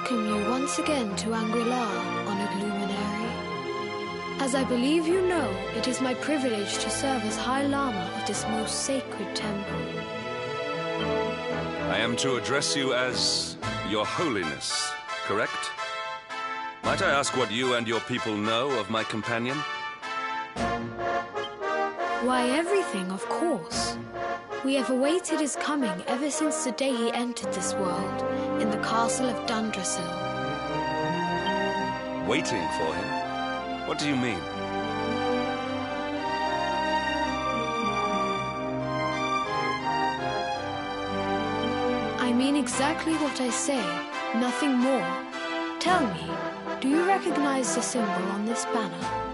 welcome you once again to Angri-La, honored luminary. As I believe you know, it is my privilege to serve as High Lama of this most sacred temple. I am to address you as Your Holiness, correct? Might I ask what you and your people know of my companion? Why, everything, of course. We have awaited his coming ever since the day he entered this world, in the castle of Dundrasil. Waiting for him? What do you mean? I mean exactly what I say, nothing more. Tell me, do you recognize the symbol on this banner?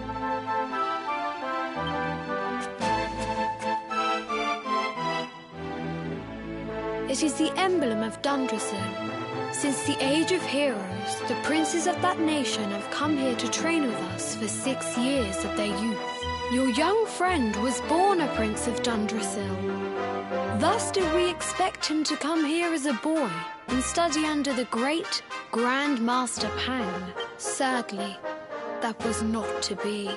It is the emblem of Dundrasil. Since the age of heroes, the princes of that nation have come here to train with us for 6 years of their youth. Your young friend was born a prince of Dundrasil. Thus did we expect him to come here as a boy and study under the great Grand Master Pang. Sadly, that was not to be.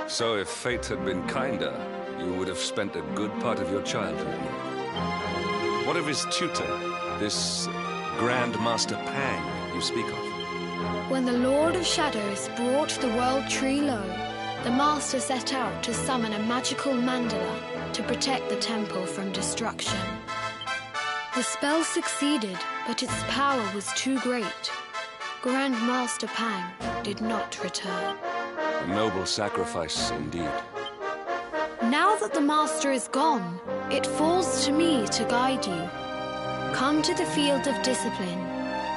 So if fate had been kinder, you would have spent a good part of your childhood here. What of his tutor, this Grand Master Pang you speak of? When the Lord of Shadows brought the World Tree low, the Master set out to summon a magical mandala to protect the temple from destruction. The spell succeeded, but its power was too great. Grand Master Pang did not return. A noble sacrifice indeed. Now that the Master is gone, it falls to me to guide you. Come to the Field of Discipline.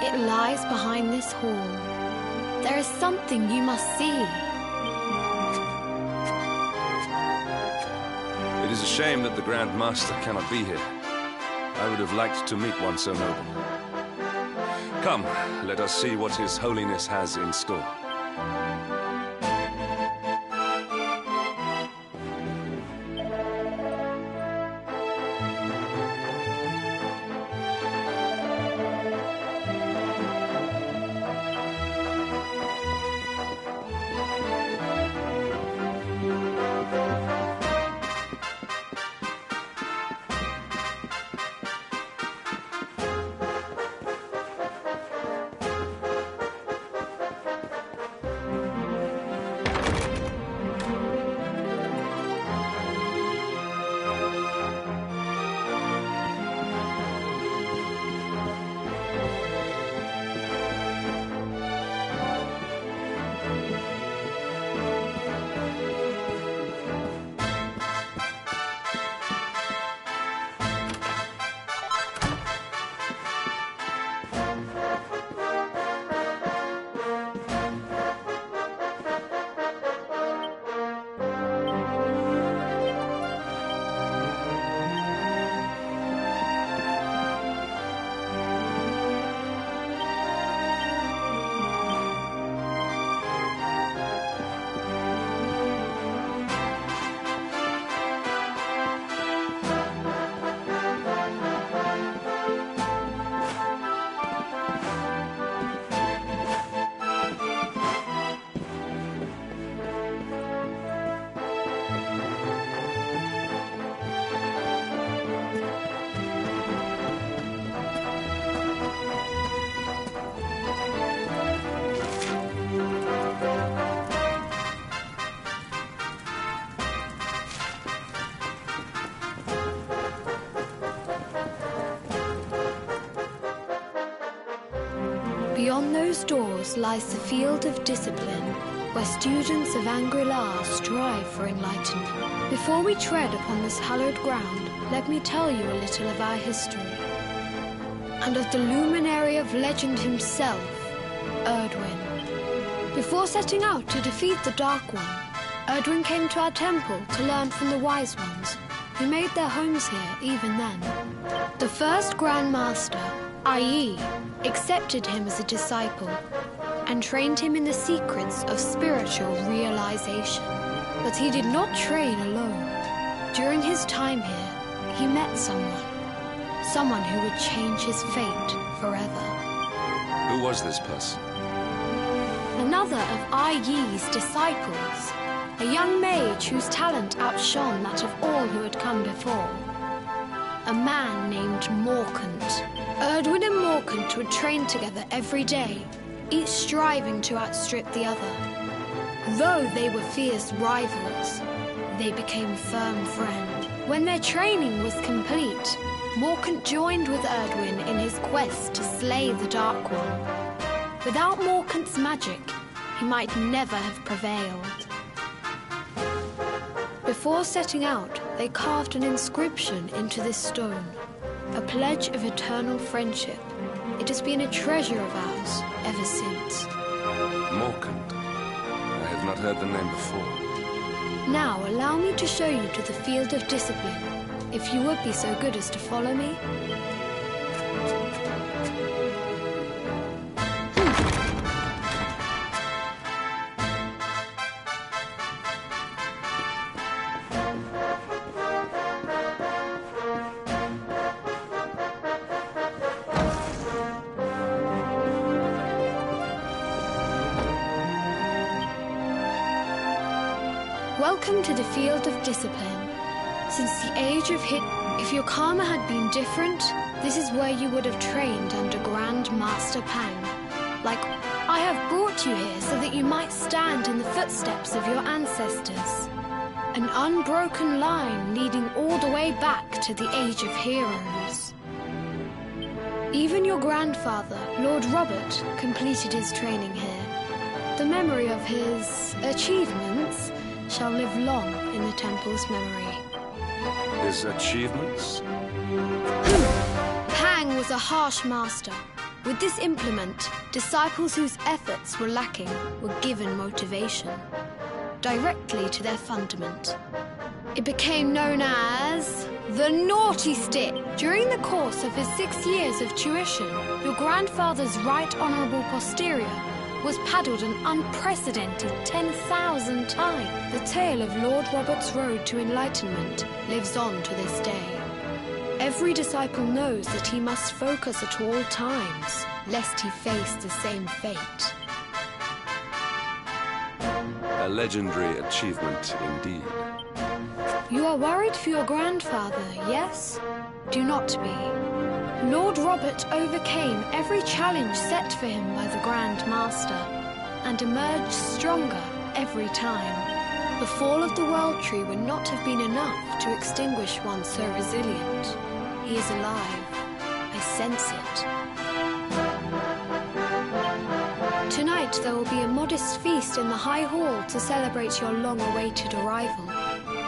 It lies behind this hall. There is something you must see. It is a shame that the Grand Master cannot be here. I would have liked to meet one so noble. Come, let us see what His Holiness has in store. Beyond those doors lies the Field of Discipline, where students of Angri-La strive for enlightenment. Before we tread upon this hallowed ground, let me tell you a little of our history, and of the luminary of legend himself, Erdwin. Before setting out to defeat the Dark One, Erdwin came to our temple to learn from the Wise Ones, who made their homes here even then. The first Grand Master, Ai, accepted him as a disciple and trained him in the secrets of spiritual realization. But he did not train alone. During his time here, he met someone who would change his fate forever. Who Who was this person? Another of Ai Yi's disciples, a young mage whose talent outshone that of all who had come before. A man named Morkant. Erdwin and Morkant would train together every day, each striving to outstrip the other. Though they were fierce rivals, they became firm friends. When their training was complete, Morkant joined with Erdwin in his quest to slay the Dark One. Without Morkant's magic, he might never have prevailed. Before setting out, they carved an inscription into this stone, a pledge of eternal friendship. It has been a treasure of ours ever since. Morkant. I have not heard the name before. Now, allow me to show you to the Field of Discipline, if you would be so good as to follow me. Welcome to the Field of Discipline. Since the age of if your karma had been different, this is where you would have trained under Grand Master Pang. Like, I have brought you here so that you might stand in the footsteps of your ancestors. An unbroken line leading all the way back to the Age of Heroes. Even your grandfather, Lord Robert, completed his training here. The memory of his achievements shall live long in the temple's memory. His achievements? Pang was a harsh master. With this implement, disciples whose efforts were lacking were given motivation, directly to their fundament. It became known as the Naughty Stick. During the course of his 6 years of tuition, your grandfather's right honourable posterior was paddled an unprecedented 10,000 times. The tale of Lord Robert's road to enlightenment lives on to this day. Every disciple knows that he must focus at all times, lest he face the same fate. A legendary achievement indeed. You are worried for your grandfather, yes? Do not be. Lord Robert overcame every challenge set for him by the Grand Master, and emerged stronger every time. The fall of the World Tree would not have been enough to extinguish one so resilient. He is alive. I sense it. Tonight there will be a modest feast in the High Hall to celebrate your long-awaited arrival.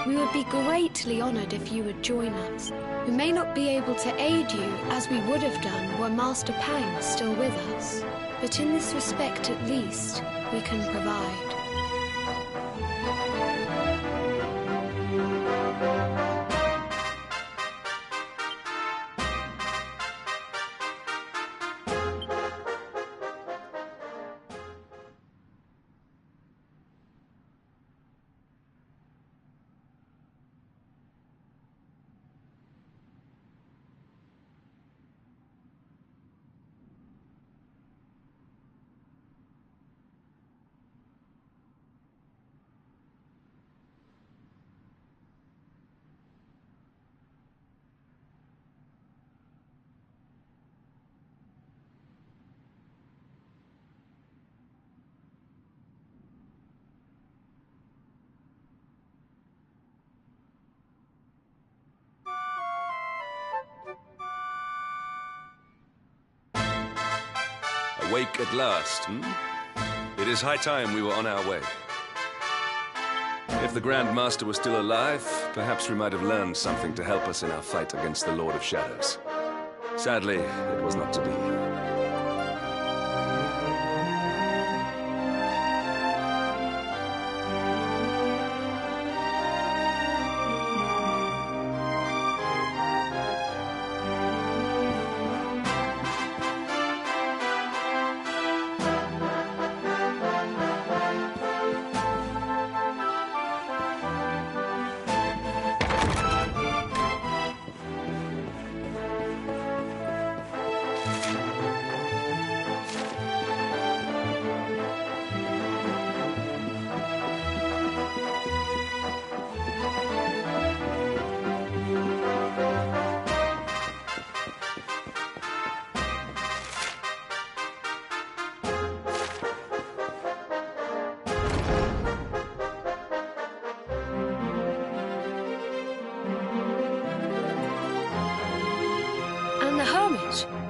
We would be greatly honored if you would join us. We may not be able to aid you as we would have done were Master Pang still with us, but in this respect at least, we can provide. Awake at last, hmm? It is high time we were on our way. If the Grand Master was still alive, perhaps we might have learned something to help us in our fight against the Lord of Shadows. Sadly, it was not to be.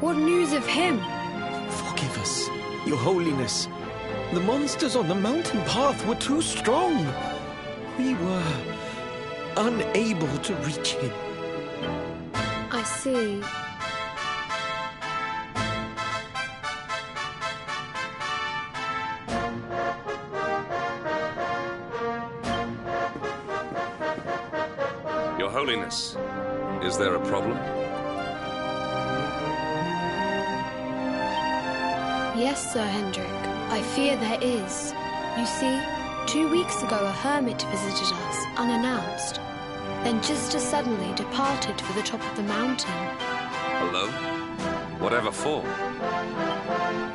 What news of him? Forgive us, Your Holiness. The monsters on the mountain path were too strong. We were unable to reach him. I see. Your Holiness, is there a problem? Yes, Sir Hendrik. I fear there is. You see, 2 weeks ago a hermit visited us, unannounced. Then just as suddenly departed for the top of the mountain. Alone? Whatever for?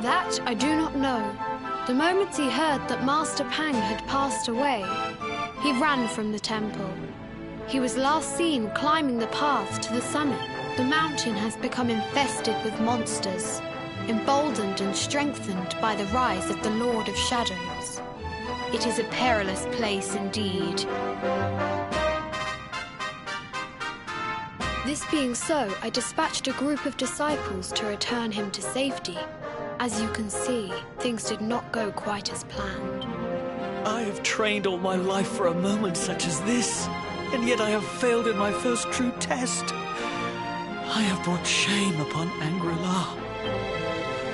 That I do not know. The moment he heard that Master Pang had passed away, he ran from the temple. He was last seen climbing the path to the summit. The mountain has become infested with monsters, emboldened and strengthened by the rise of the Lord of Shadows. It is a perilous place indeed. This being so, I dispatched a group of disciples to return him to safety. As you can see, things did not go quite as planned. I have trained all my life for a moment such as this, and yet I have failed in my first true test. I have brought shame upon Angri-La.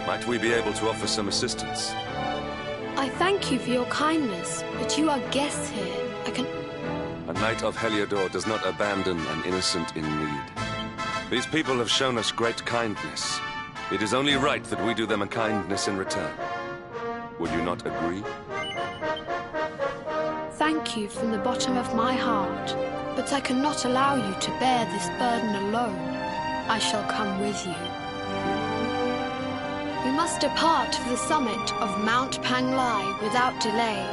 Might we be able to offer some assistance? I thank you for your kindness, but you are guests here. A knight of Heliodor does not abandon an innocent in need. These people have shown us great kindness. It is only right that we do them a kindness in return. Would you not agree? Thank you from the bottom of my heart, but I cannot allow you to bear this burden alone. I shall come with you. We must depart for the summit of Mount Panglai without delay.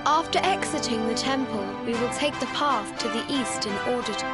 After exiting the temple, we will take the path to the east in order to...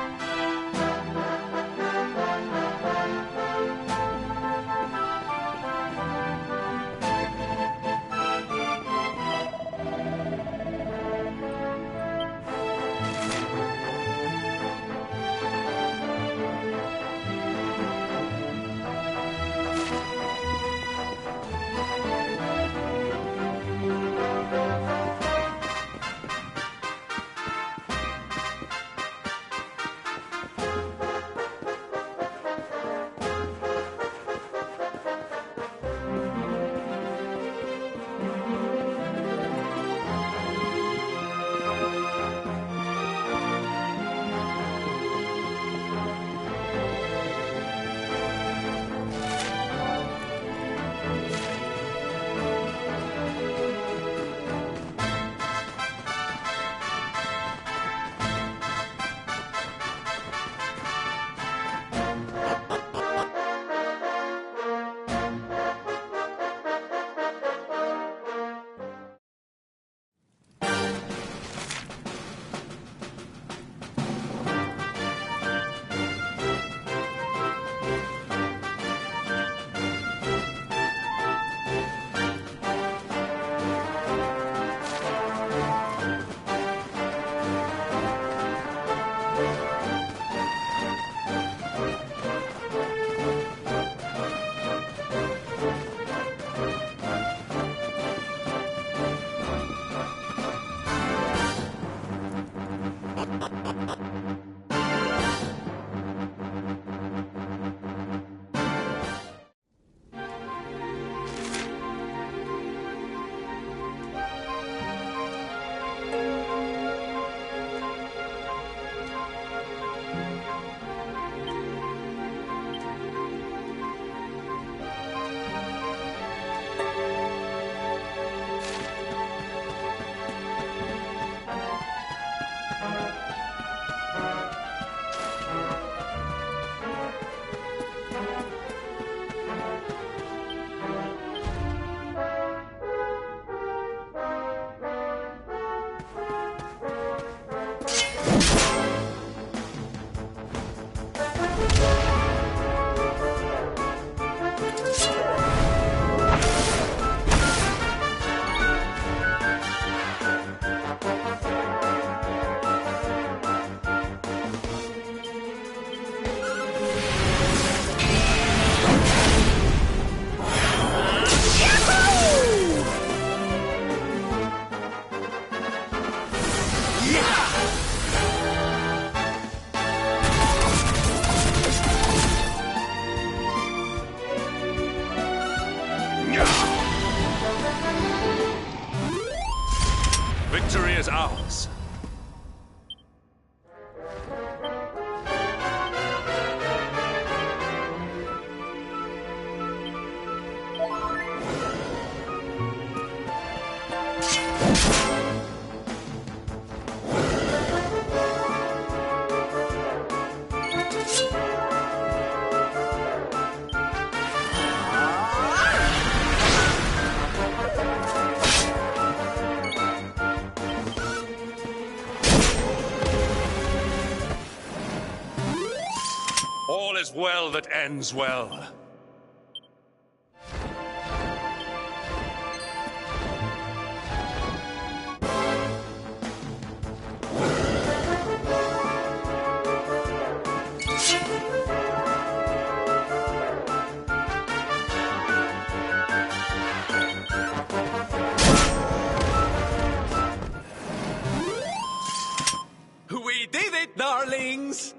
things. All is well that ends well. We did it, darlings!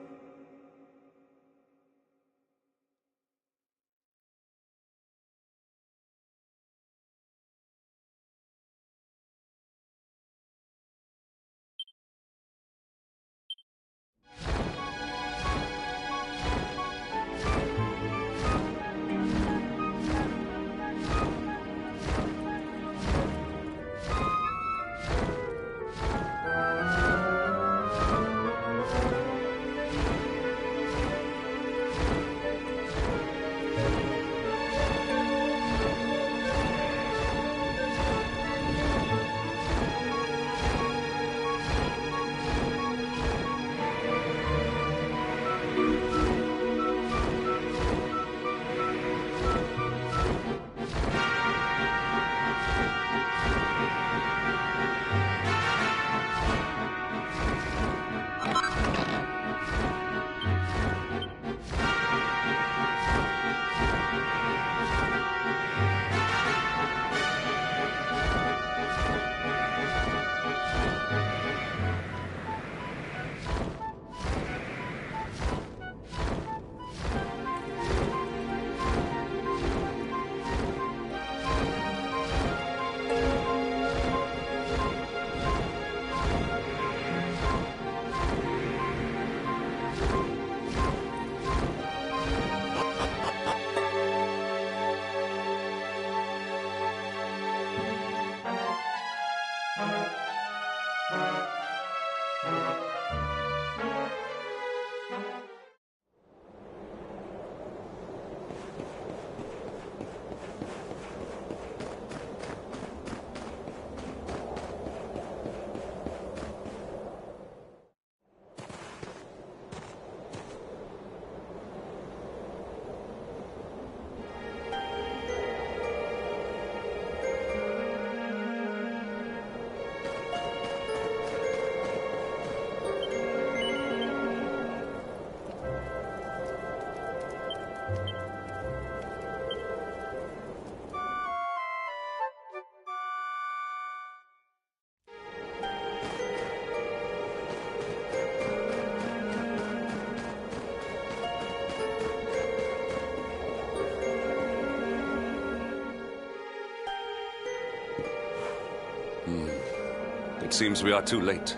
It seems we are too late.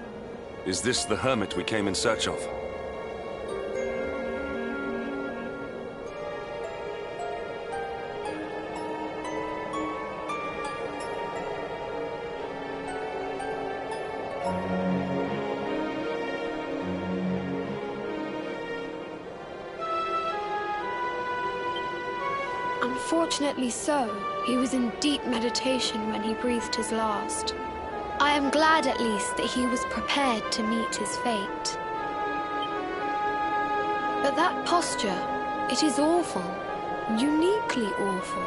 Is this the hermit we came in search of? Unfortunately so, he was in deep meditation when he breathed his last. I am glad at least that he was prepared to meet his fate. But that posture, it is awful, uniquely awful.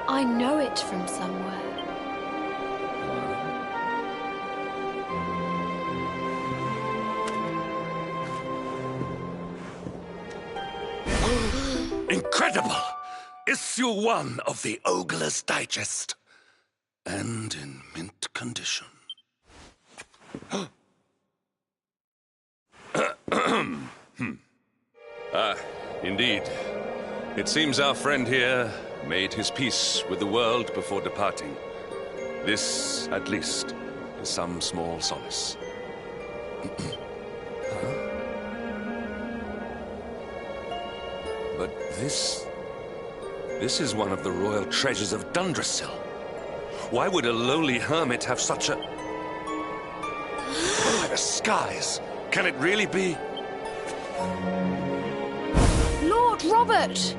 I know it from somewhere. Incredible! Issue 1 of the Ogler's Digest. And in mint condition. Indeed. It seems our friend here made his peace with the world before departing. This, at least, some small solace. Huh? But this is one of the royal treasures of Dundrasil. Why would a lowly hermit have such a... By the skies! Can it really be? Lord Robert!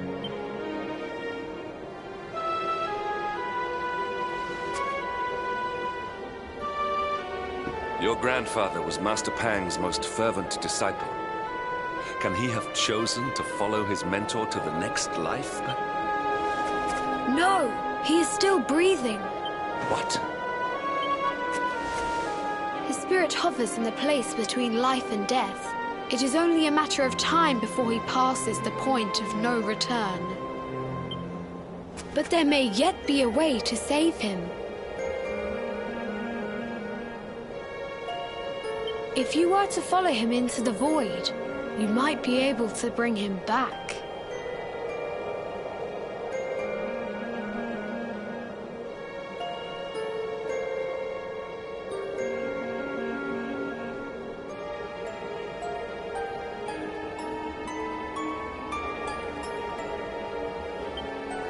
Your grandfather was Master Pang's most fervent disciple. Can he have chosen to follow his mentor to the next life? No, he is still breathing. What? His spirit hovers in the place between life and death. It is only a matter of time before he passes the point of no return. But there may yet be a way to save him. If you were to follow him into the void, you might be able to bring him back.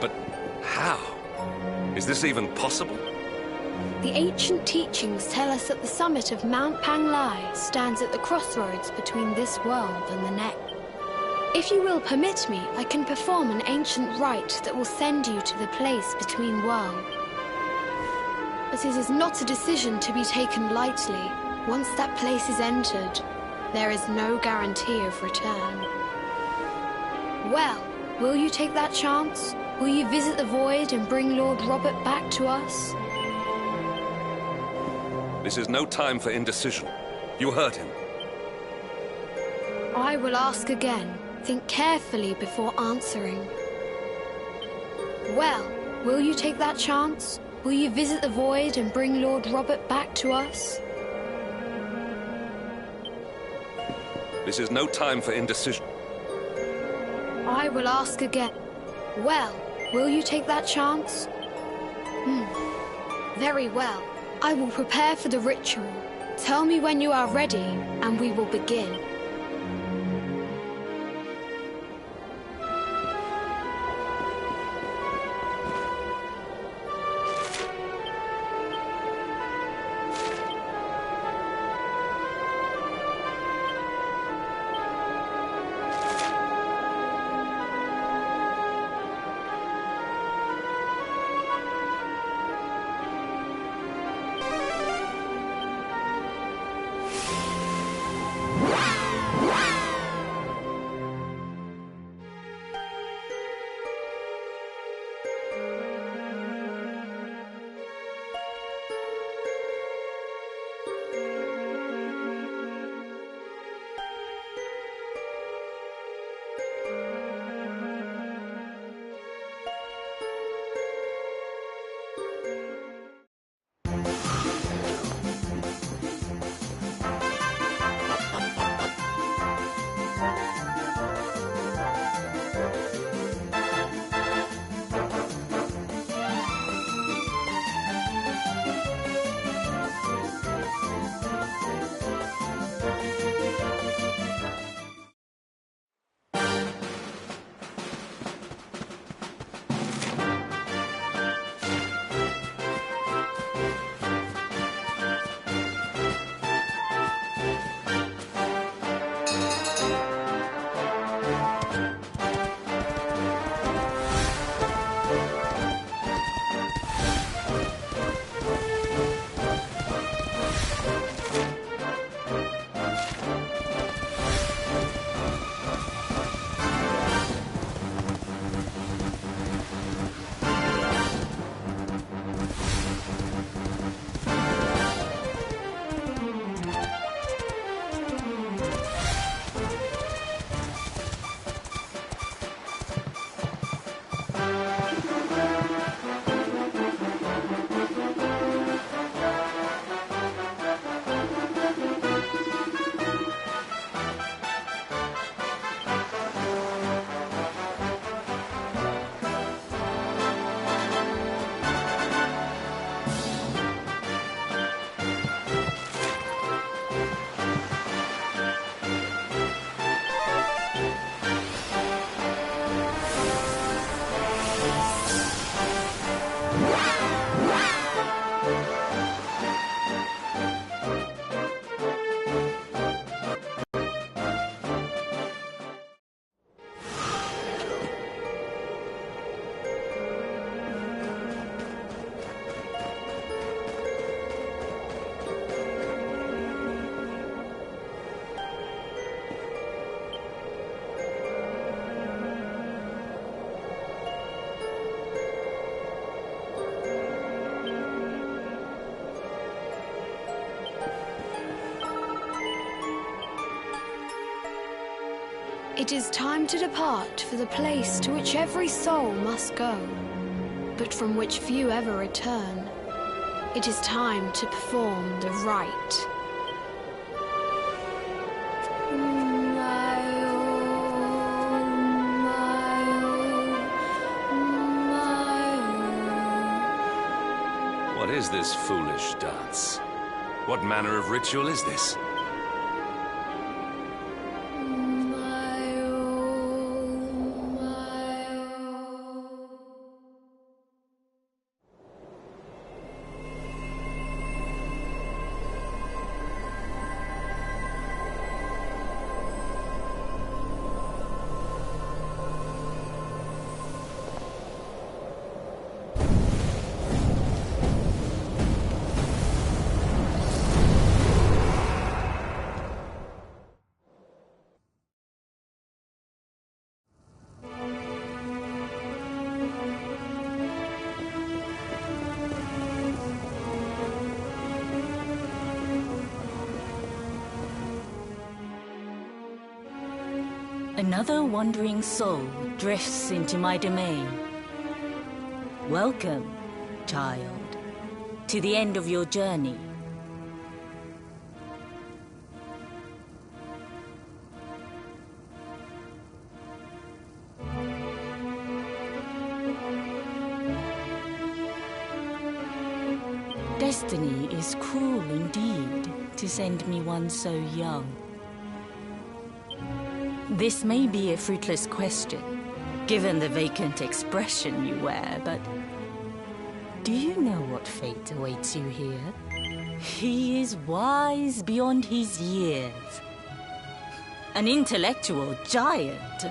But how? Is this even possible? The ancient teachings tell us that the summit of Mount Panglai stands at the crossroads between this world and the next. If you will permit me, I can perform an ancient rite that will send you to the place between worlds. But it is not a decision to be taken lightly. Once that place is entered, there is no guarantee of return. Well, will you take that chance? Will you visit the void and bring Lord Robert back to us? This is no time for indecision. You heard him. I will ask again. Think carefully before answering. Well, will you take that chance? Will you visit the void and bring Lord Robert back to us? This is no time for indecision. I will ask again. Well, will you take that chance? Very well. I will prepare for the ritual. Tell me when you are ready, and we will begin. It is time to depart for the place to which every soul must go, but from which few ever return. It is time to perform the rite. What is this foolish dance? What manner of ritual is this? Another wandering soul drifts into my domain. Welcome, child, to the end of your journey. Destiny is cruel indeed to send me one so young. This may be a fruitless question, given the vacant expression you wear, but do you know what fate awaits you here? He is wise beyond his years. An intellectual giant.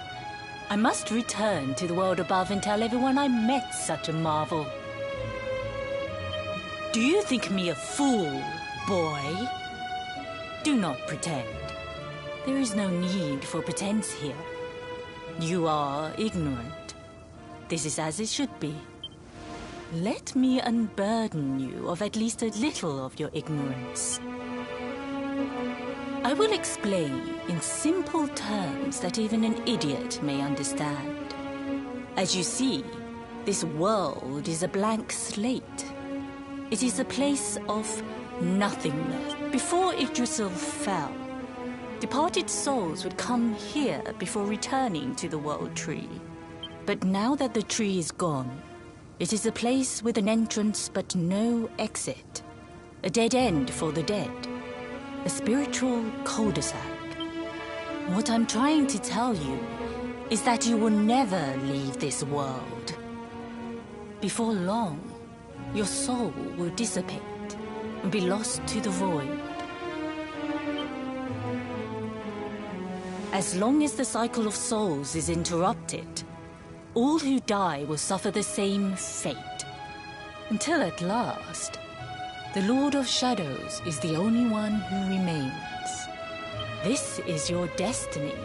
I must return to the world above and tell everyone I met such a marvel. Do you think me a fool, boy? Do not pretend. There is no need for pretense here. You are ignorant. This is as it should be. Let me unburden you of at least a little of your ignorance. I will explain in simple terms that even an idiot may understand. As you see, this world is a blank slate. It is a place of nothingness. Before Yggdrasil fell, departed souls would come here before returning to the World Tree. But now that the tree is gone, it is a place with an entrance but no exit. A dead end for the dead. A spiritual cul-de-sac. What I'm trying to tell you is that you will never leave this world. Before long, your soul will dissipate and be lost to the void. As long as the cycle of souls is interrupted, all who die will suffer the same fate. Until at last, the Lord of Shadows is the only one who remains. This is your destiny.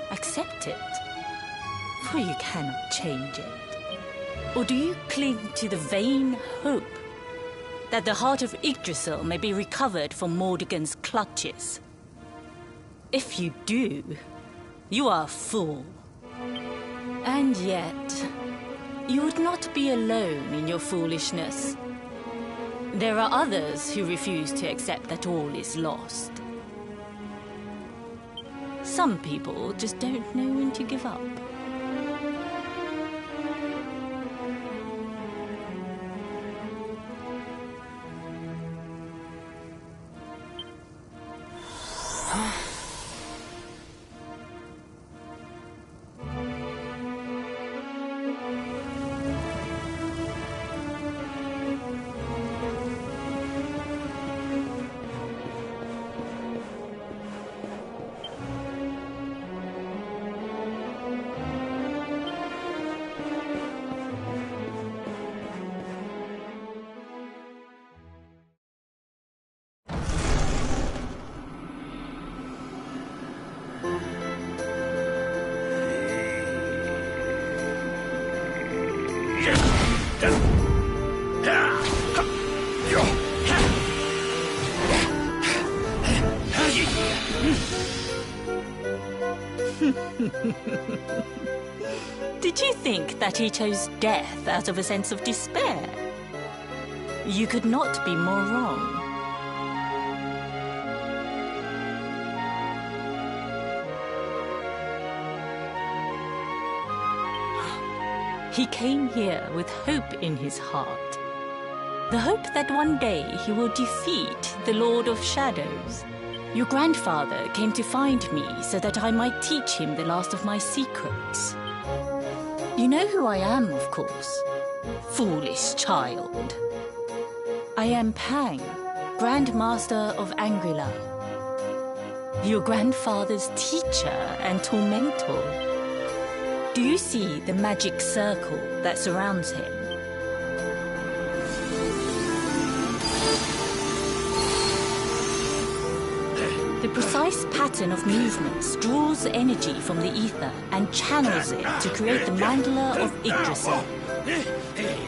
Accept it, for you cannot change it. Or do you cling to the vain hope that the heart of Yggdrasil may be recovered from Mordegon's clutches? If you do, you are a fool. And yet, you would not be alone in your foolishness. There are others who refuse to accept that all is lost. Some people just don't know when to give up. Did you think that he chose death out of a sense of despair? You could not be more wrong. He came here with hope in his heart. The hope that one day he will defeat the Lord of Shadows. Your grandfather came to find me so that I might teach him the last of my secrets. You know who I am, of course. Foolish child. I am Pang, Grand Master of Angrila. Your grandfather's teacher and tormentor. Do you see the magic circle that surrounds him? The precise pattern of movements draws energy from the ether and channels it to create the mandala of Yggdrasil.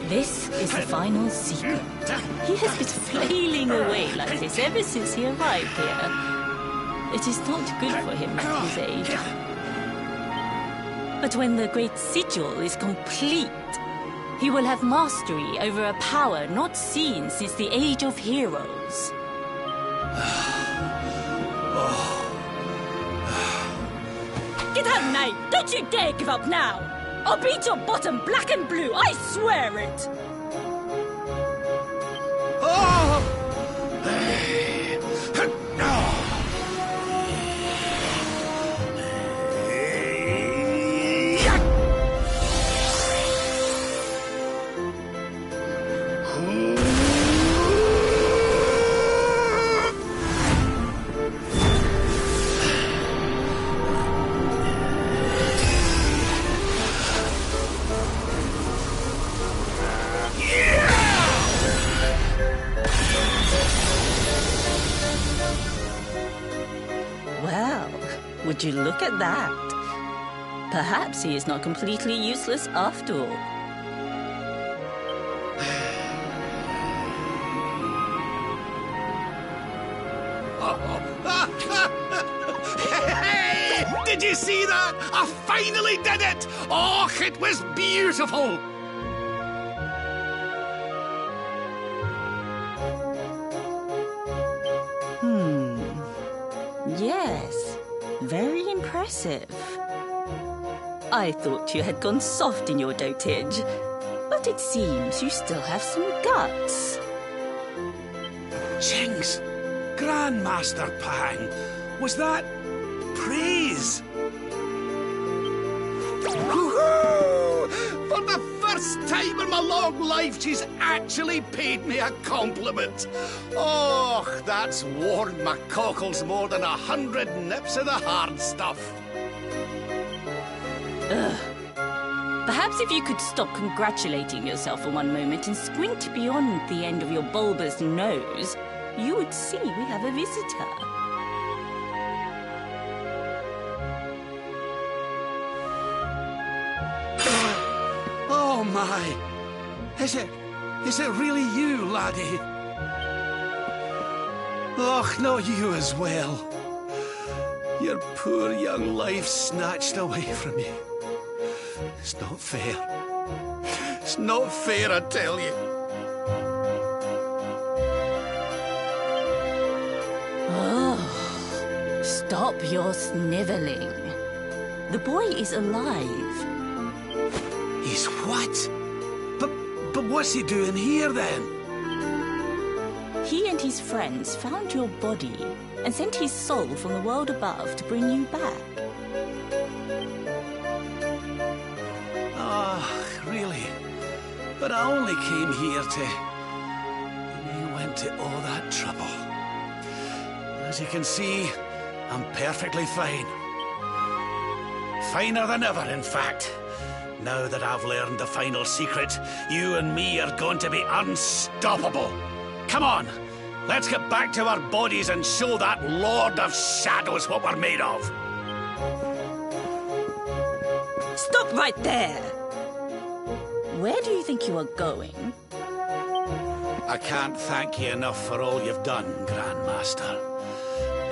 This is the final secret. He has been flailing away like this ever since he arrived here. It is not good for him at his age. But when the great sigil is complete, he will have mastery over a power not seen since the Age of Heroes. Get out, Knight! Don't you dare give up now! I'll beat your bottom black and blue, I swear it! Would you look at that? Perhaps he is not completely useless after all. Hey! Did you see that? I finally did it! Oh, it was beautiful! Yes. Very impressive. I thought you had gone soft in your dotage, but it seems you still have some guts. Jinx! Grandmaster Pang! Was that praise? Woohoo! For the first time in my long life, she's actually paid me a compliment. Oh, that's warmed my cockles more than 100 nips of the hard stuff. Perhaps if you could stop congratulating yourself for one moment and squint beyond the end of your bulbous nose, you would see we have a visitor. Oh my! Is it really you, laddie? Och, not you as well. Your poor young life snatched away from you. It's not fair. It's not fair, I tell you. Oh, stop your sniveling. The boy is alive. He's what? But what's he doing here, then? He and his friends found your body and sent his soul from the world above to bring you back. Really? But I only came here to... You went to all that trouble. As you can see, I'm perfectly fine. Finer than ever, in fact. Now that I've learned the final secret, you and me are going to be unstoppable. Come on, let's get back to our bodies and show that Lord of Shadows what we're made of. Stop right there! Where do you think you are going? I can't thank you enough for all you've done, Grandmaster.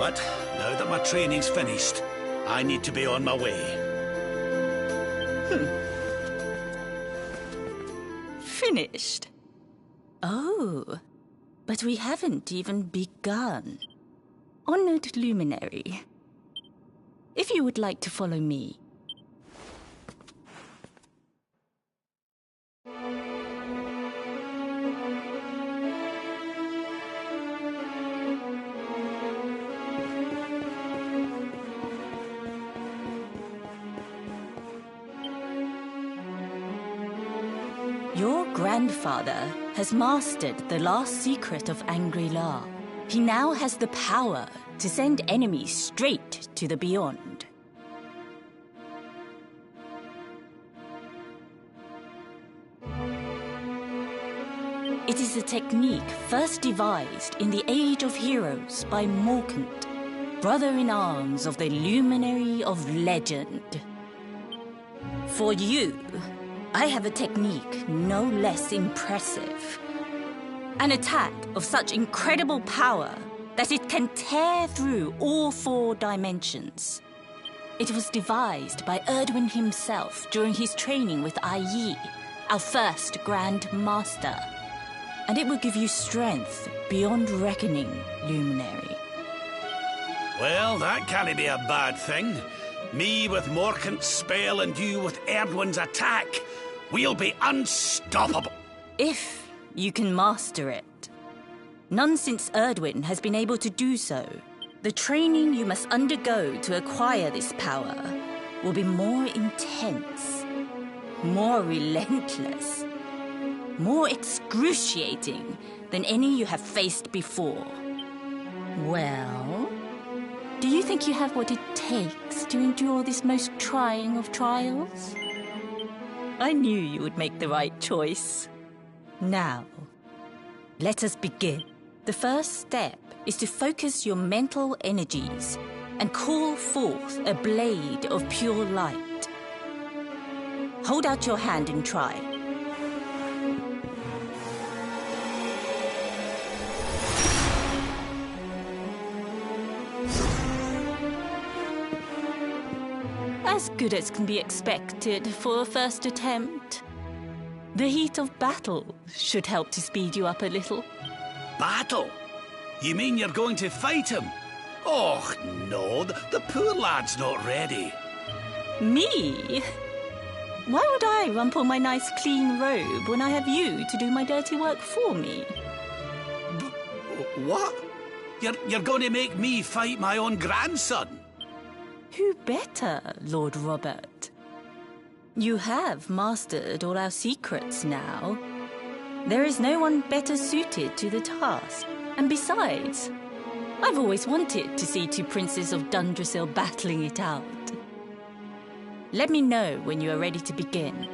But now that my training's finished, I need to be on my way. Finished? Oh, but we haven't even begun. Honored Luminary, if you would like to follow me. Your grandfather has mastered the last secret of Angri-La. He now has the power to send enemies straight to the beyond. It is a technique first devised in the Age of Heroes by Morkant, brother-in-arms of the Luminary of Legend. For you, I have a technique no less impressive. An attack of such incredible power that it can tear through all 4 dimensions. It was devised by Erdwin himself during his training with Yi, our first Grand Master. And it will give you strength beyond reckoning, Luminary. Well, that can't be a bad thing. Me with Morkant's spell and you with Erdwin's attack. We'll be unstoppable. If you can master it. None since Erdwin has been able to do so. The training you must undergo to acquire this power will be more intense, more relentless, more excruciating than any you have faced before. Well, do you think you have what it takes to endure this most trying of trials? I knew you would make the right choice. Now, let us begin. The first step is to focus your mental energies and call forth a blade of pure light. Hold out your hand and try. As good as can be expected for a first attempt. The heat of battle should help to speed you up a little. Battle? You mean you're going to fight him? Oh, no, the poor lad's not ready. Me? Why would I rumple my nice clean robe when I have you to do my dirty work for me? What? You're going to make me fight my own grandson? Who better, Lord Robert? You have mastered all our secrets now. There is no one better suited to the task. And besides, I've always wanted to see 2 princes of Dundrasil battling it out. Let me know when you are ready to begin.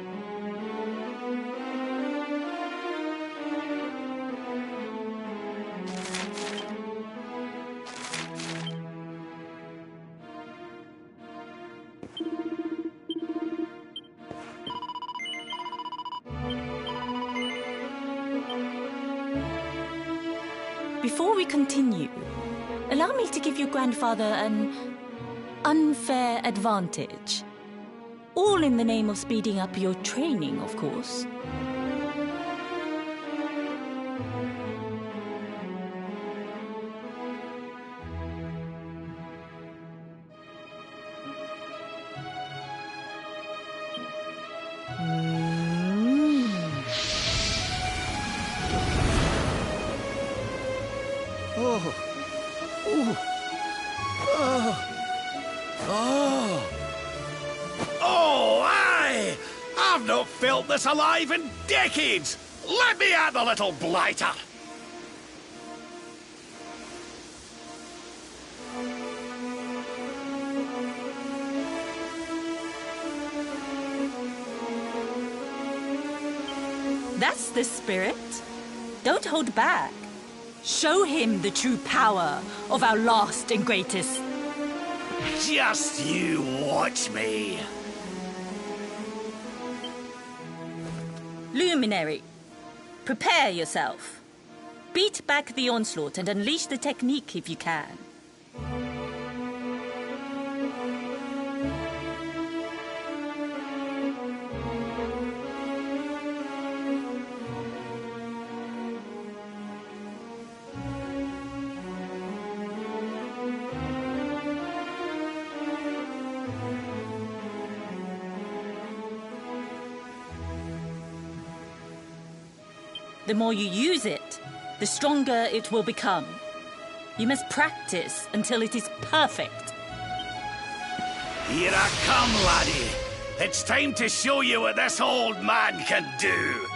Before we continue, allow me to give your grandfather an unfair advantage. All in the name of speeding up your training, of course. I've not felt this alive in decades! Let me at the little blighter! That's the spirit. Don't hold back. Show him the true power of our last and greatest. Just you watch me. Luminary, prepare yourself. Beat back the onslaught and unleash the technique if you can. The more you use it, the stronger it will become. You must practice until it is perfect. Here I come, laddie. It's time to show you what this old man can do.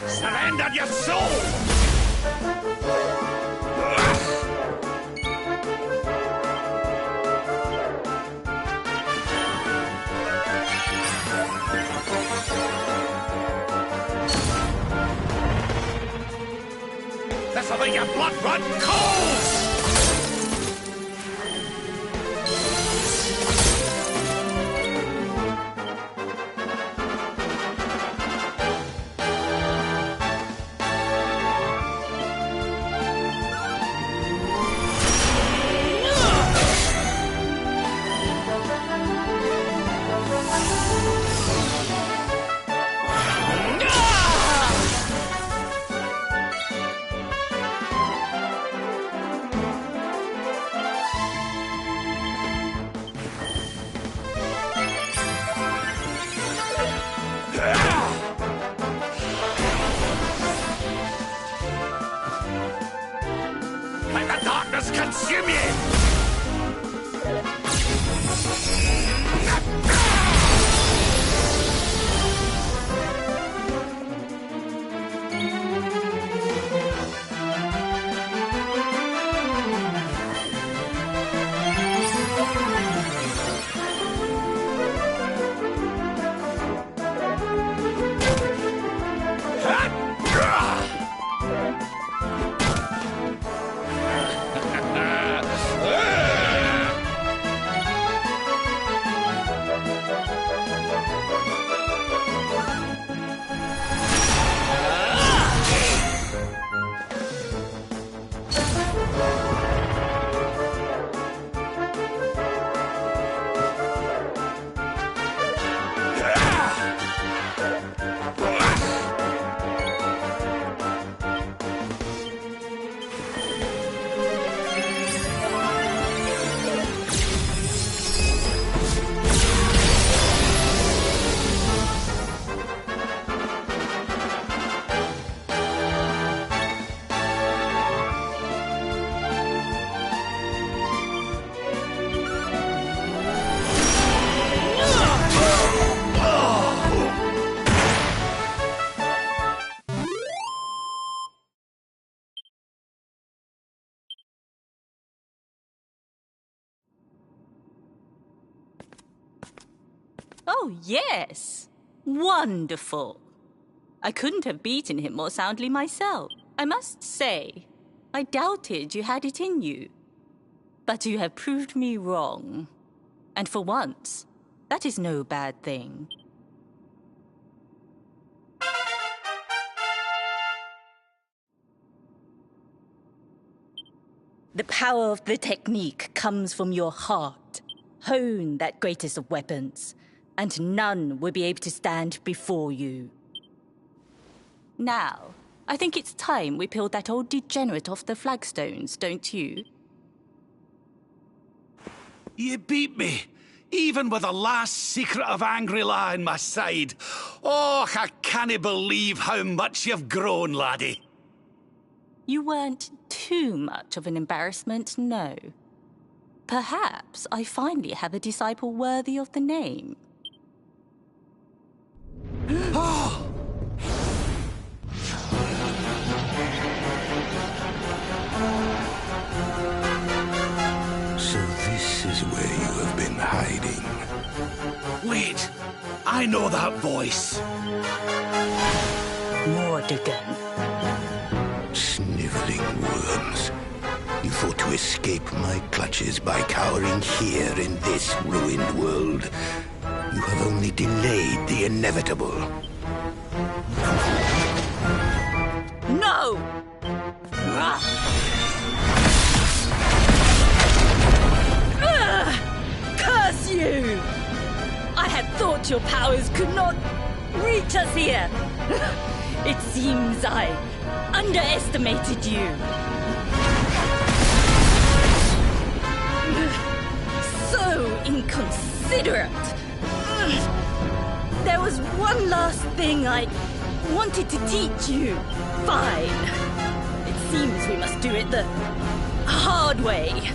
Surrender your soul! This'll make your blood run cold! Let the darkness consume you! Oh, yes. Wonderful. I couldn't have beaten him more soundly myself. I must say, I doubted you had it in you. But you have proved me wrong. And for once, that is no bad thing. The power of the technique comes from your heart. Hone that greatest of weapons, and none will be able to stand before you. Now, I think it's time we peeled that old degenerate off the flagstones, don't you? You beat me, even with the last secret of Angri-La in my side. Oh, I can't believe how much you've grown, laddie. You weren't too much of an embarrassment, no. Perhaps I finally have a disciple worthy of the name. Oh! So this is where you have been hiding. Wait, I know that voice. Mordegon. Sniveling worms. You thought to escape my clutches by cowering here in this ruined world. You have only delayed the inevitable. No! Curse you! I had thought your powers could not reach us here. It seems I underestimated you. So inconsiderate. There was one last thing I wanted to teach you. Fine. It seems we must do it the hard way.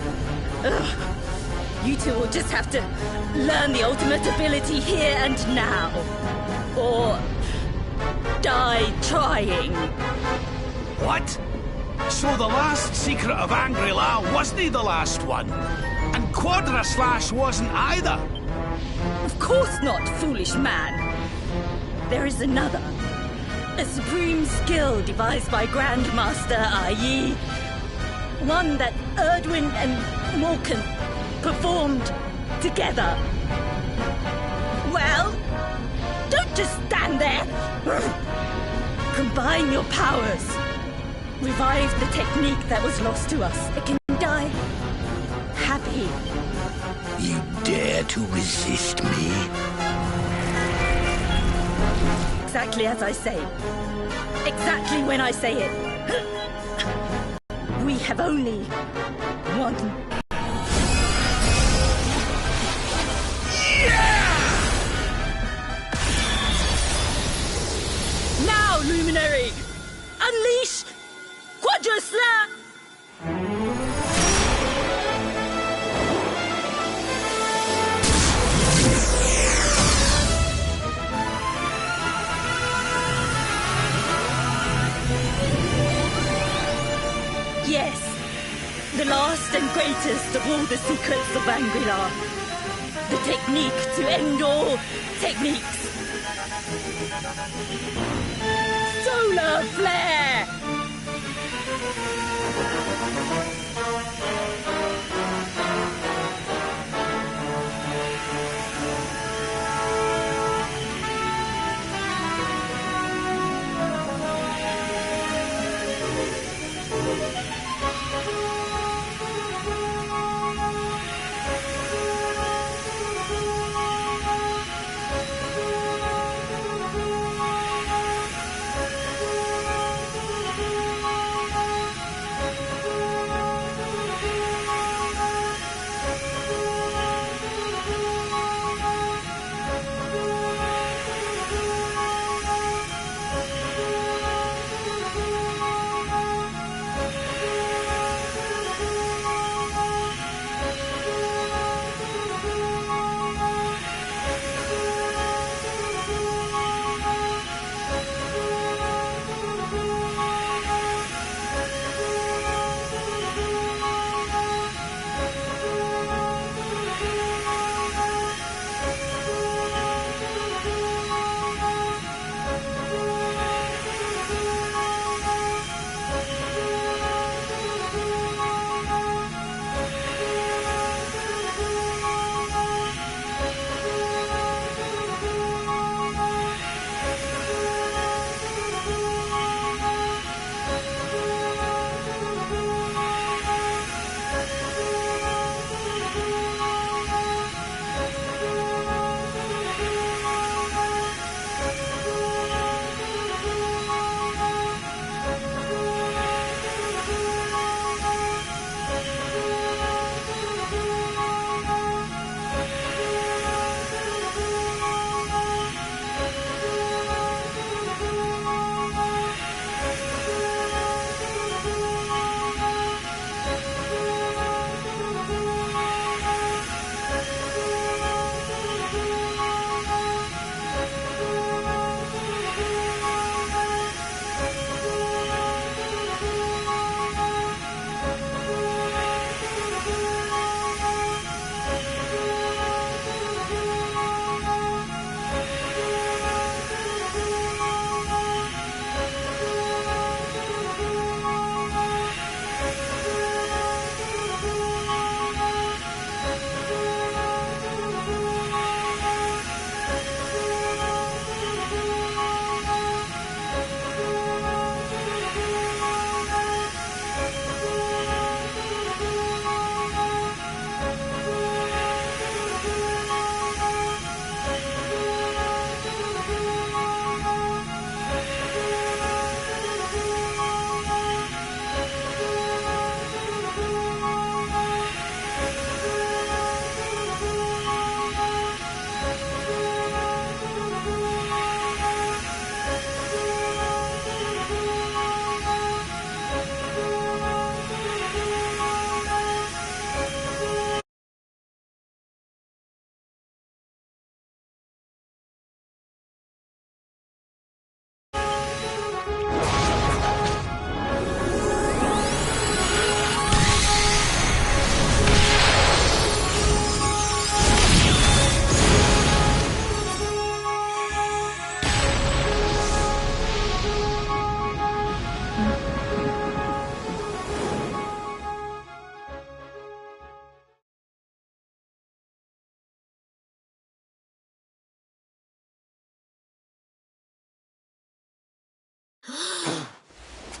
You two will just have to learn the ultimate ability here and now. Or die trying. What? So the last secret of Angri-La wasn't the last one? And Quadra Slash wasn't either? Of course not, foolish man. There is another. A supreme skill devised by Grandmaster Ai. One that Erdwin and Morkan performed together. Well, don't just stand there. Combine your powers. Revive the technique that was lost to us. It can die happy. You dare to resist me? Exactly as I say. Exactly when I say it. We have only one. Now, Luminary! Unleash Quadra Slash! Yes, the last and greatest of all the secrets of Angri-La. The technique to end all techniques. Solar Flare!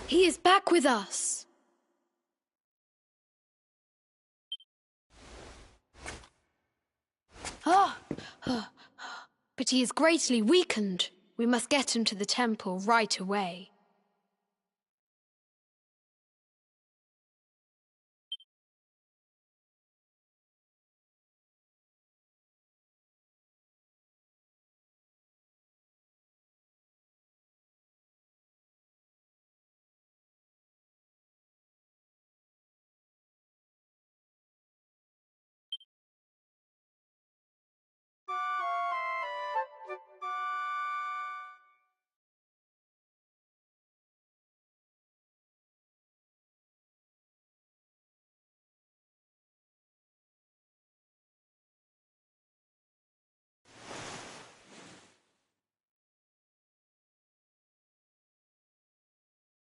He is back with us. But he is greatly weakened. We must get him to the temple right away.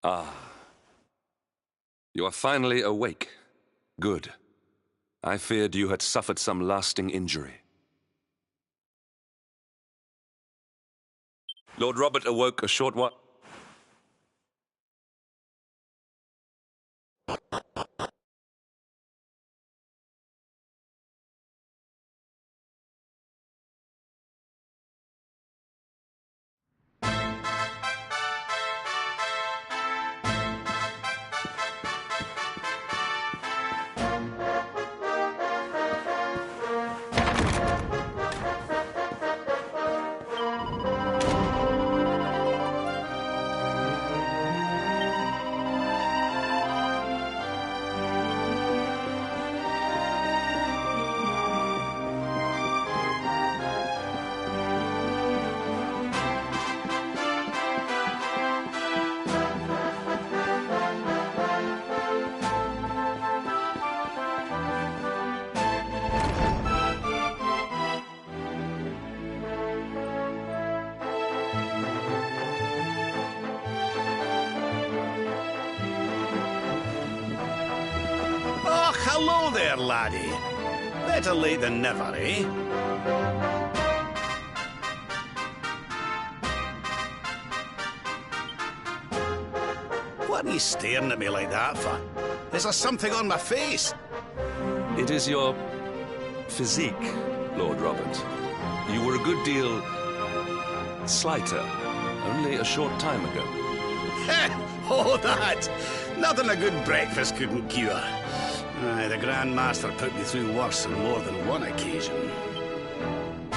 Ah. You are finally awake. Good. I feared you had suffered some lasting injury. Lord Robert awoke a short while... Hello there, laddie. Better late than never, eh? What are you staring at me like that for? Is there something on my face? It is your physique, Lord Robert. You were a good deal slighter only a short time ago. Oh, that! Nothing a good breakfast couldn't cure. Aye, the Grand Master put me through worse on more than one occasion.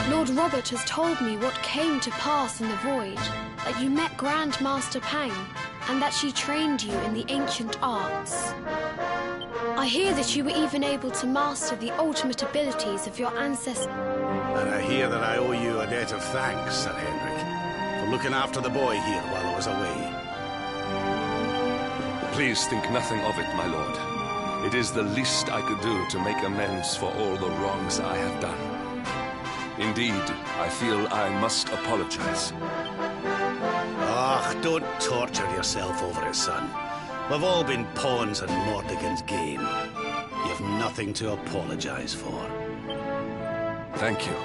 Lord Robert has told me what came to pass in the Void, that you met Grand Master Pang, and that she trained you in the ancient arts. I hear that you were even able to master the ultimate abilities of your ancestors. And I hear that I owe you a debt of thanks, Sir Henrik, for looking after the boy here while I was away. Please think nothing of it, my lord. It is the least I could do to make amends for all the wrongs I have done. Indeed, I feel I must apologize. Ah, don't torture yourself over it, son. We've all been pawns in Mordegon's game. You've nothing to apologize for. Thank you.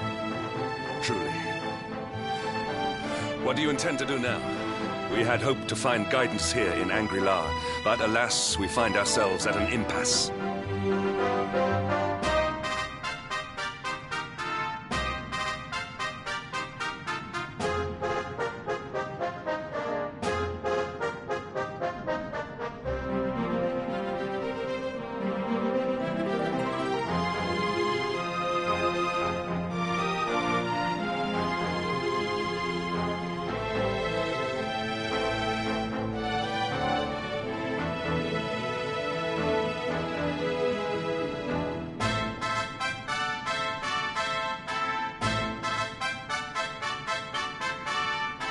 Truly. What do you intend to do now? We had hoped to find guidance here in Angri-La, but alas, we find ourselves at an impasse.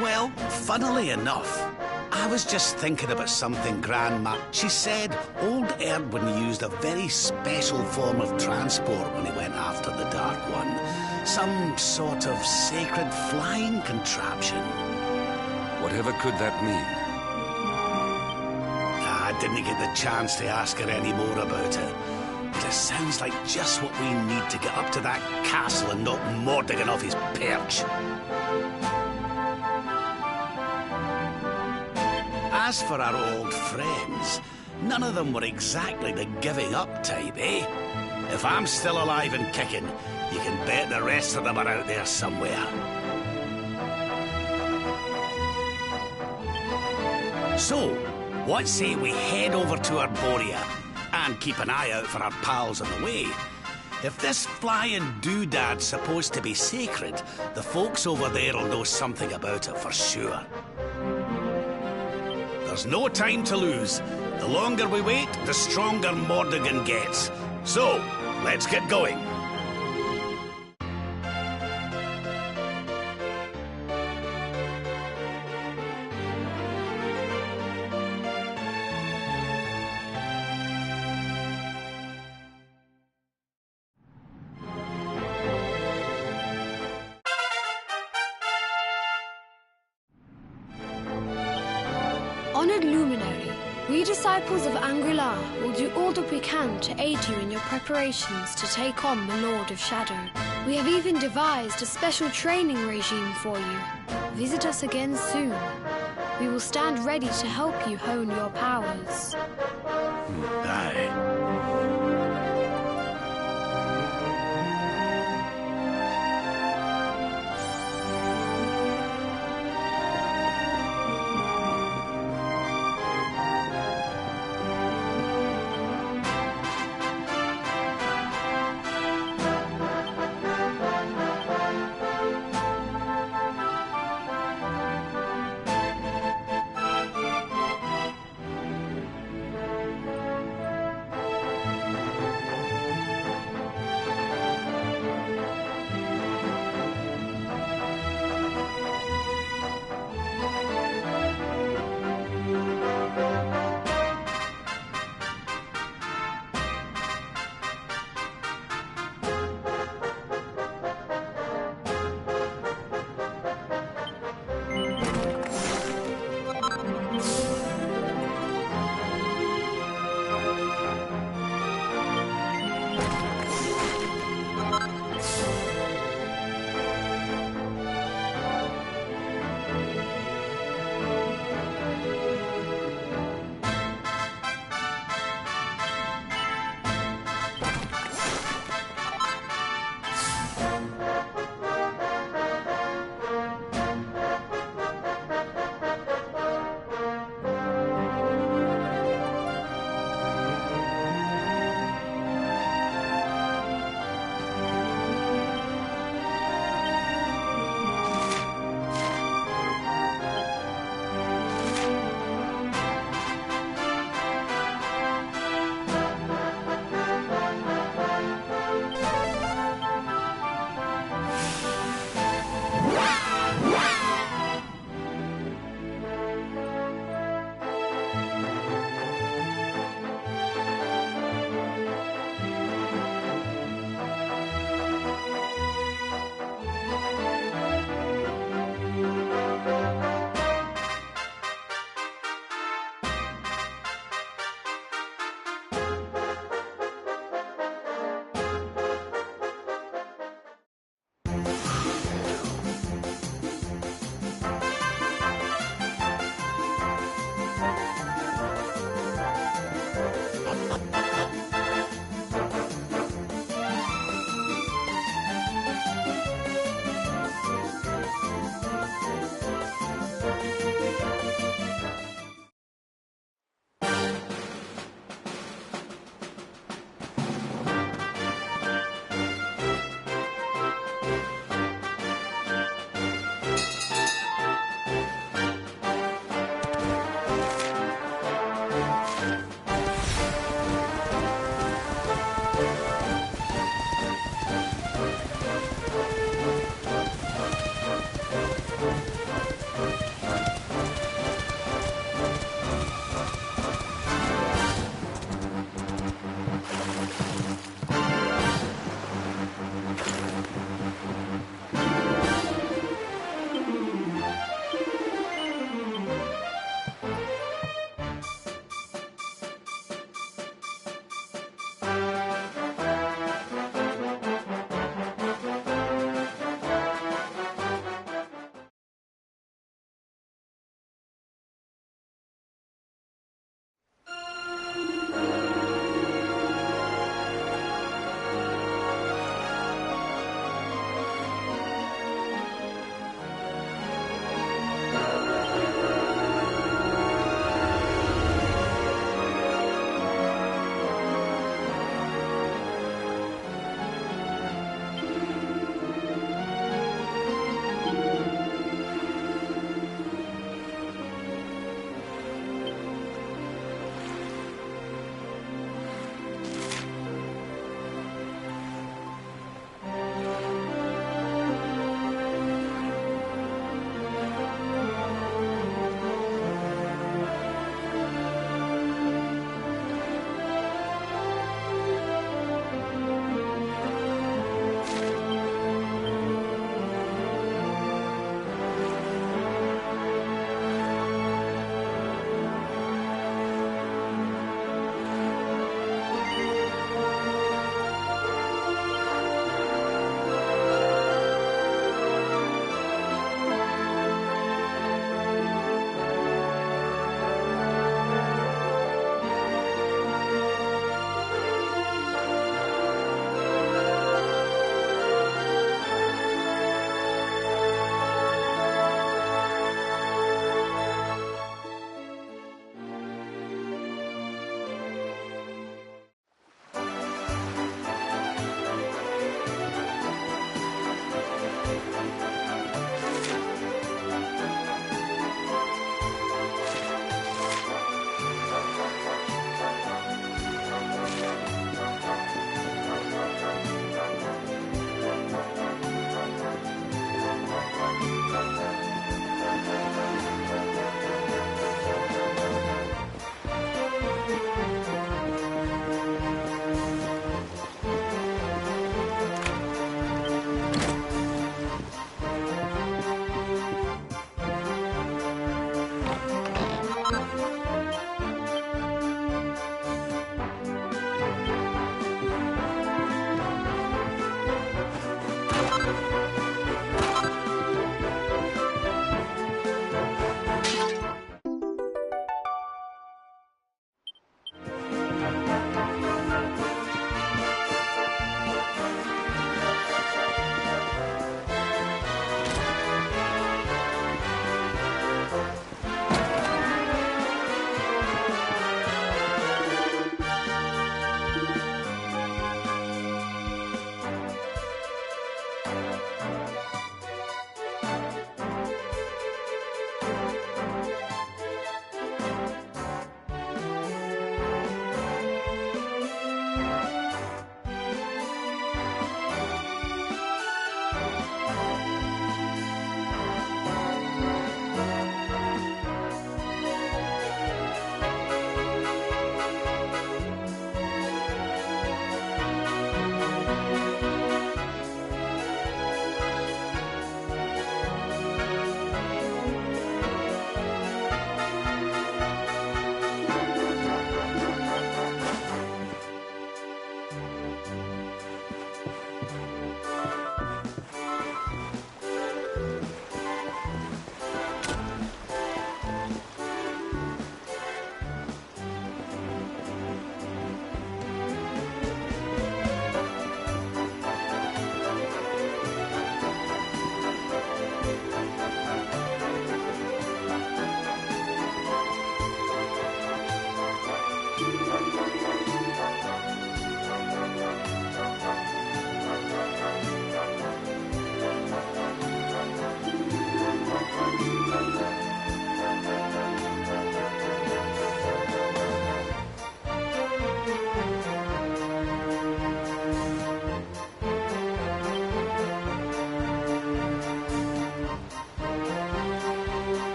Well, funnily enough, I was just thinking about something Grandma. She said old Erdwin used a very special form of transport when he went after the Dark One. Some sort of sacred flying contraption. Whatever could that mean? I didn't get the chance to ask her any more about it. But it sounds like just what we need to get up to that castle and knock Mordegon off his perch. As for our old friends, none of them were exactly the giving up type, eh? If I'm still alive and kicking, you can bet the rest of them are out there somewhere. So, what say we head over to Arborea and keep an eye out for our pals on the way? If this flying doodad's supposed to be sacred, the folks over there'll know something about it for sure. There's no time to lose. The longer we wait, the stronger Mordegon gets. So, let's get going. Honored Luminary, we disciples of Angri-La will do all that we can to aid you in your preparations to take on the Lord of Shadow. We have even devised a special training regime for you. Visit us again soon. We will stand ready to help you hone your powers. Aye.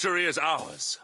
victory is ours.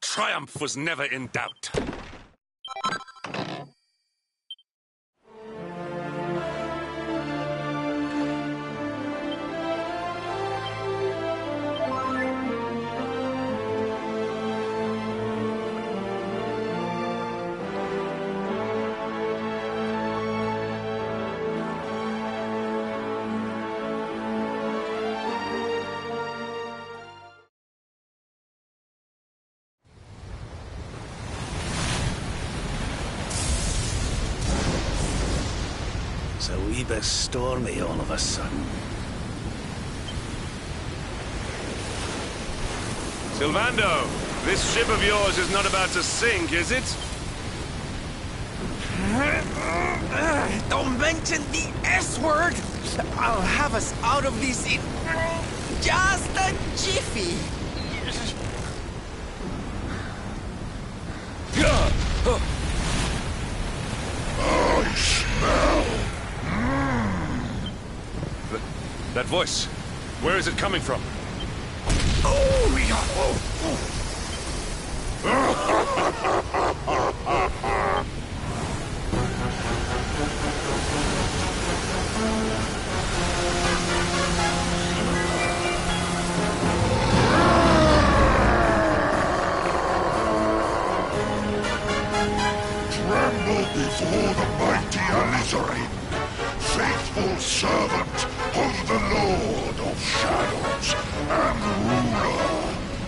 Triumph was never in doubt. It's a wee bit stormy all of a sudden. Sylvando, this ship of yours is not about to sink, is it? Don't mention the S word! I'll have us out of this in just a jiffy! I smell. That voice, where is it coming from? Oh, yeah. Tremble before the mighty Alizarin, faithful servant of the Lord of Shadows and ruler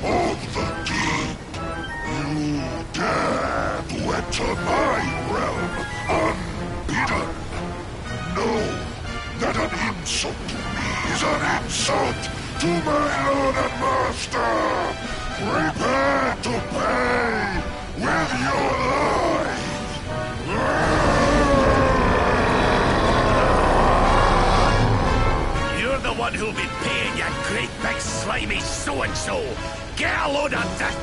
of the deep. You dare to enter my realm unbidden. Know that an insult to me is an insult to my lord and master. Prepare to pay with your life. one who'll be paying you, great big slimy so-and-so. Get a load of this.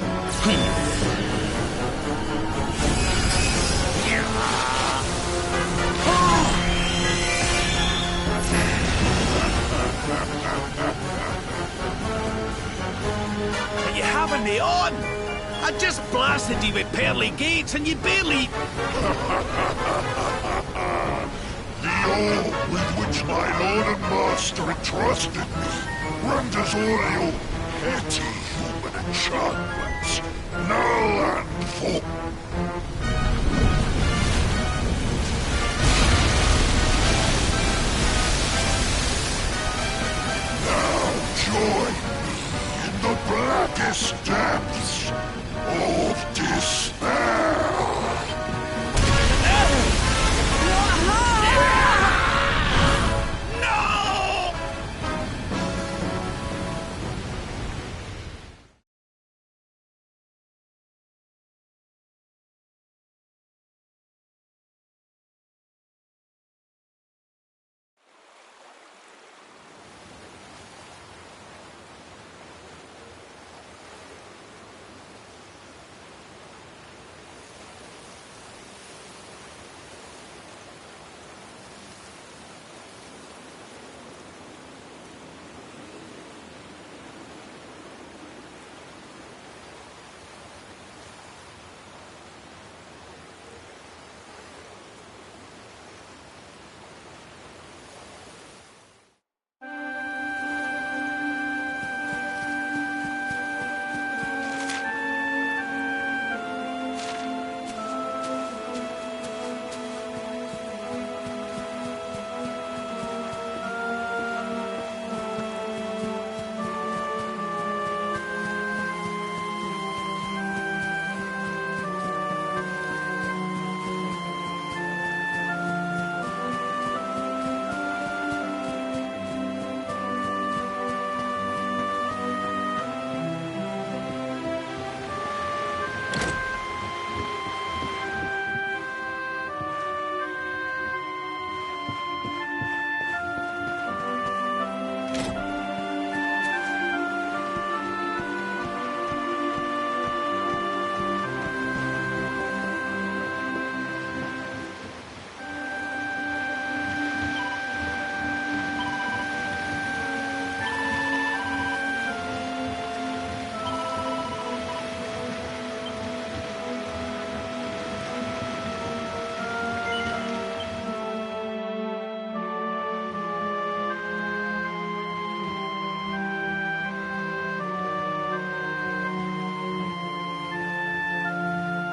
Are you having me on? I just blasted you with pearly gates and you barely... The orb with which my lord and master entrusted me renders all your petty human enchantments null and void. Now join me in the blackest depths of despair.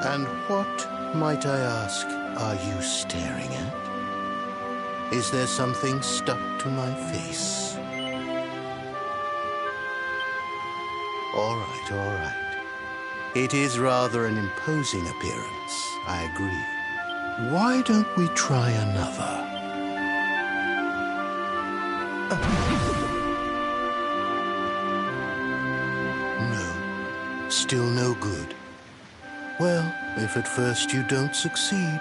And what, might I ask, are you staring at? Is there something stuck to my face? All right, all right. It is rather an imposing appearance, I agree. Why don't we try another? No, still no good. Well, if at first you don't succeed...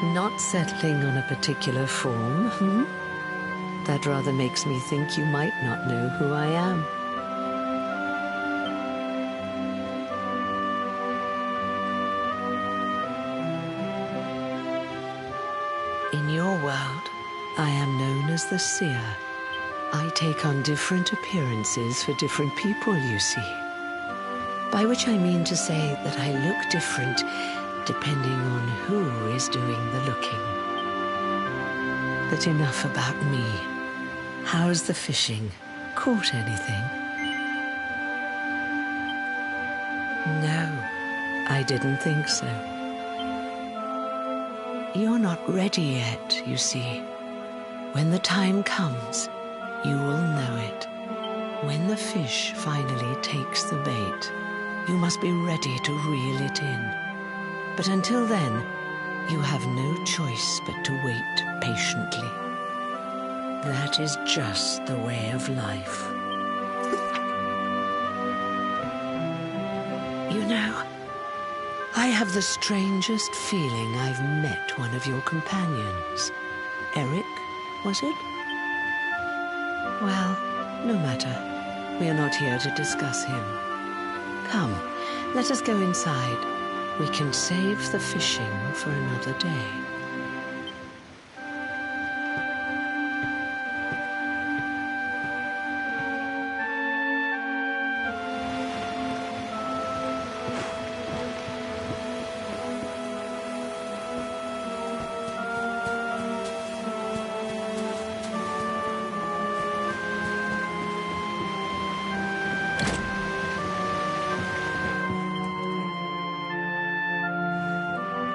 Not settling on a particular form, hmm? That rather makes me think you might not know who I am. In your world, I am known as the Seer. I take on different appearances for different people, you see. By which I mean to say that I look different depending on who is doing the looking. But enough about me. How's the fishing? Caught anything? No, I didn't think so. You're not ready yet, you see. When the time comes, you will know it. When the fish finally takes the bait, you must be ready to reel it in. But until then, you have no choice but to wait patiently. That is just the way of life. You know, I have the strangest feeling I've met one of your companions. Eric, was it? Well, no matter. We are not here to discuss him. Come, let us go inside. We can save the fishing for another day.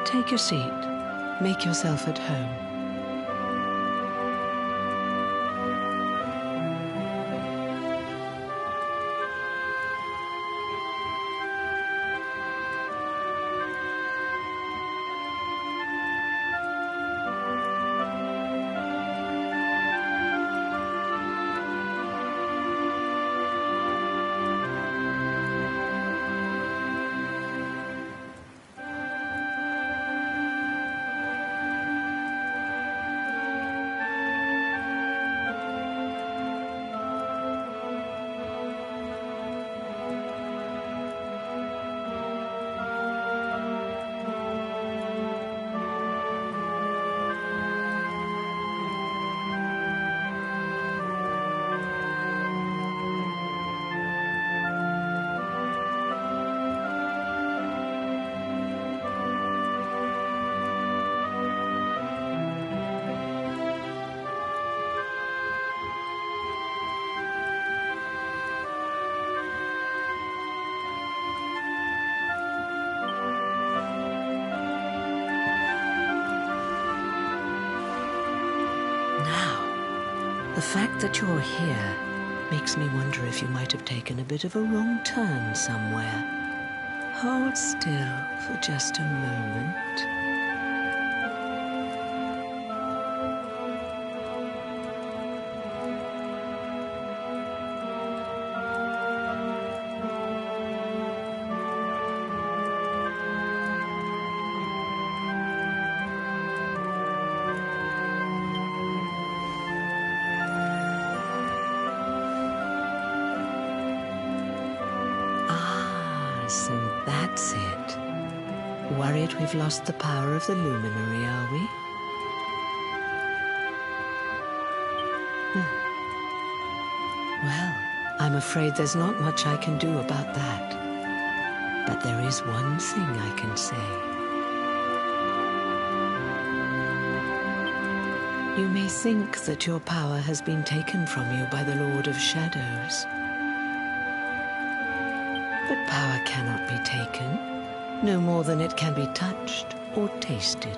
Take your seat. Make yourself at home. The fact that you're here makes me wonder if you might have taken a bit of a wrong turn somewhere. Hold still for just a moment. So that's it. Worried we've lost the power of the luminary, are we? Well, I'm afraid there's not much I can do about that. But there is one thing I can say. You may think that your power has been taken from you by the Lord of Shadows. But power cannot be taken, no more than it can be touched or tasted.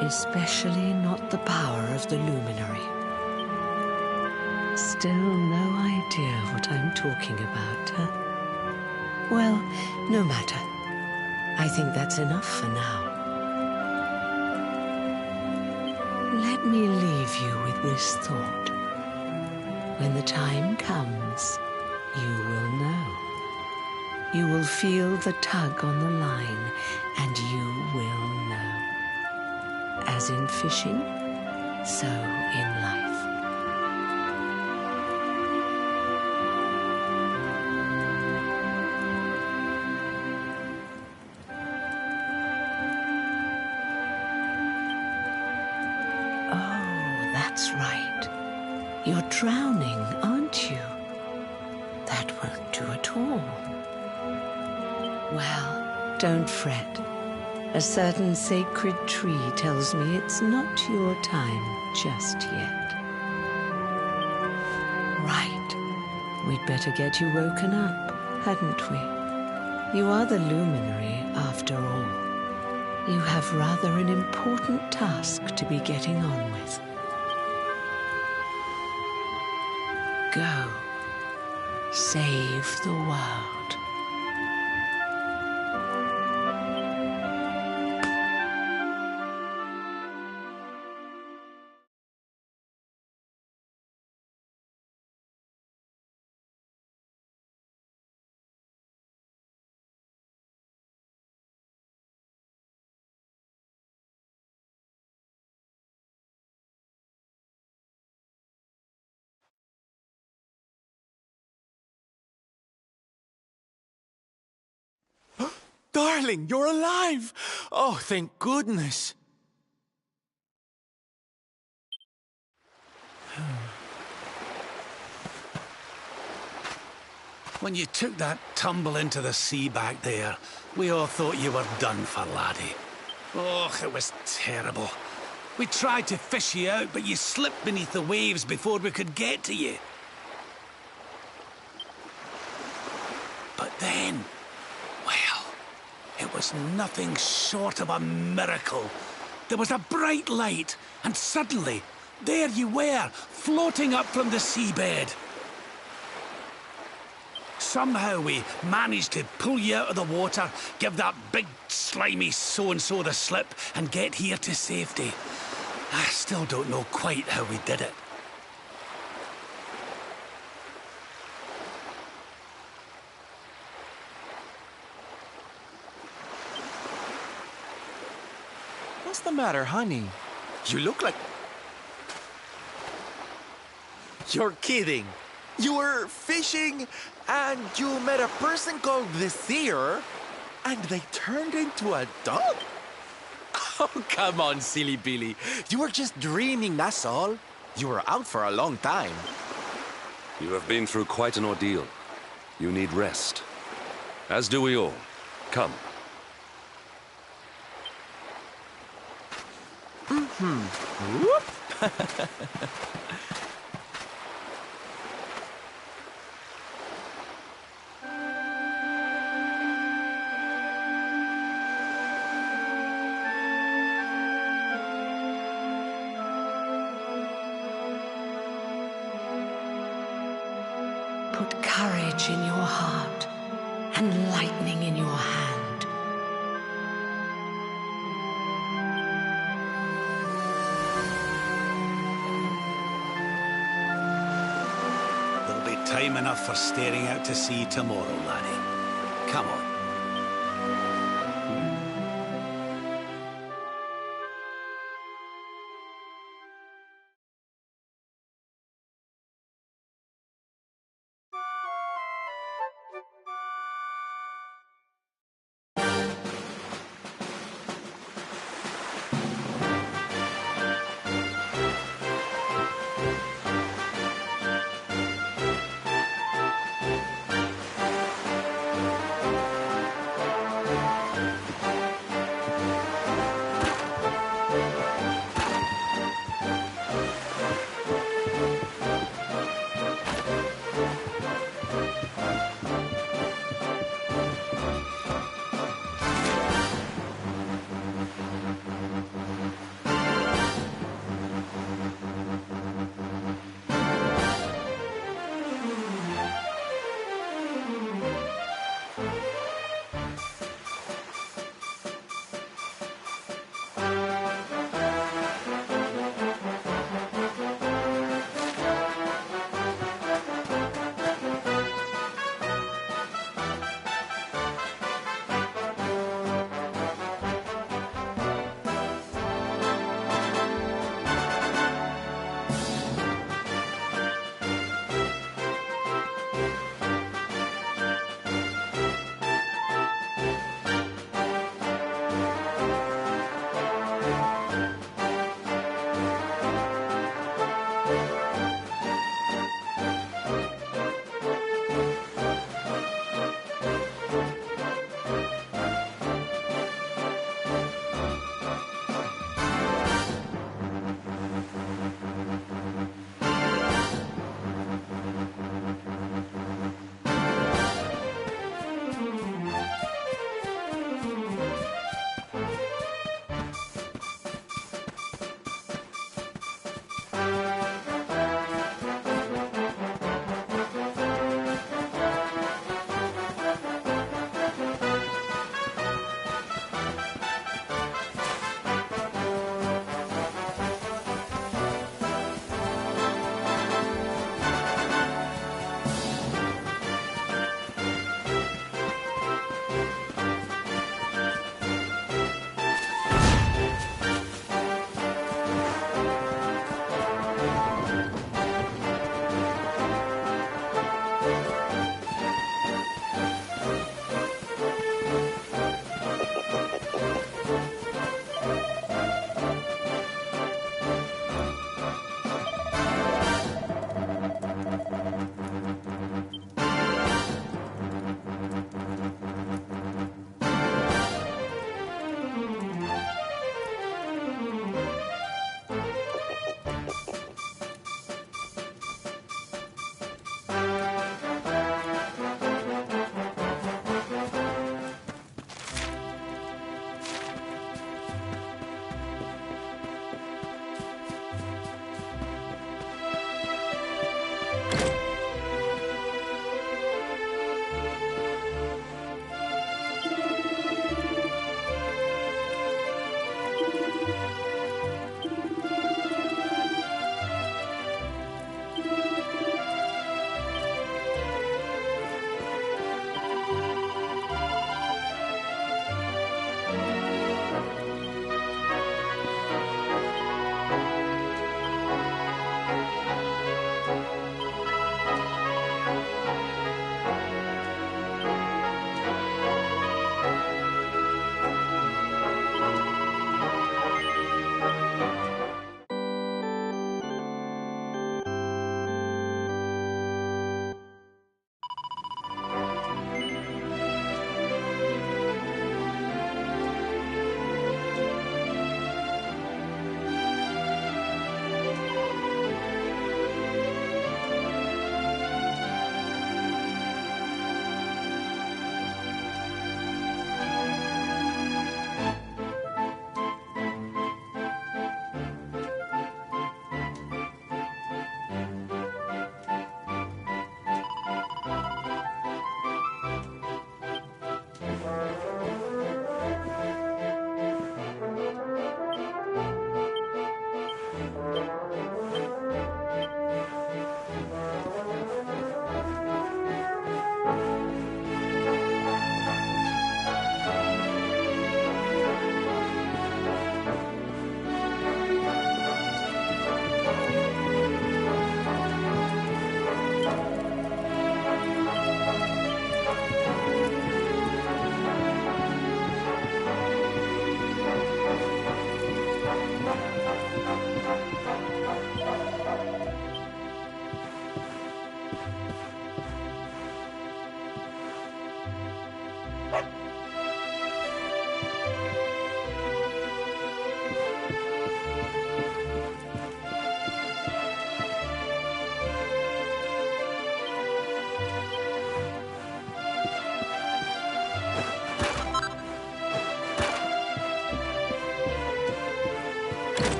Especially not the power of the luminary. Still no idea what I'm talking about, huh? Well, no matter. I think that's enough for now. Let me leave you with this thought. When the time comes, you will know. You will feel the tug on the line, and you will know. As in fishing, so in life. Oh, that's right. You're drowning, aren't you? That won't do at all. Well, don't fret. A certain sacred tree tells me it's not your time just yet. Right. We'd better get you woken up, hadn't we? You are the luminary, after all. You have rather an important task to be getting on with. Go. Save the world. Darling, you're alive! Oh, thank goodness. When you took that tumble into the sea back there, we all thought you were done for, laddie. Oh, it was terrible. We tried to fish you out, but you slipped beneath the waves before we could get to you. But then, well, it was nothing short of a miracle. There was a bright light, and suddenly, there you were, floating up from the seabed. Somehow we managed to pull you out of the water, give that big, slimy so-and-so the slip, and get here to safety. I still don't know quite how we did it. What's the matter, honey? You look like... You're kidding. You were fishing and you met a person called the Seer and they turned into a dog? Oh, come on, silly Billy. You were just dreaming, that's all. You were out for a long time. You have been through quite an ordeal. You need rest. As do we all. Come. Whoop! Put courage in your heart and lightning in your hand. There'll be time enough for staring out to sea tomorrow, laddie. Come on.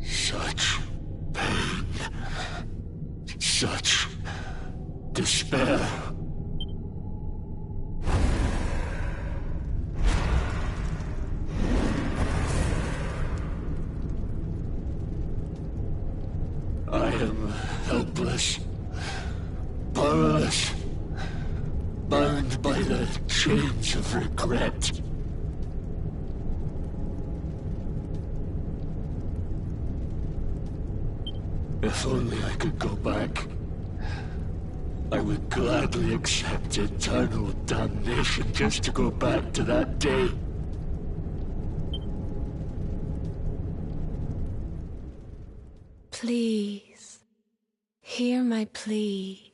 Such pain. Such despair. I am helpless, powerless, bound by the chains of regret. If only I could go back, I would gladly accept eternal damnation just to go back to that day. Please, hear my plea.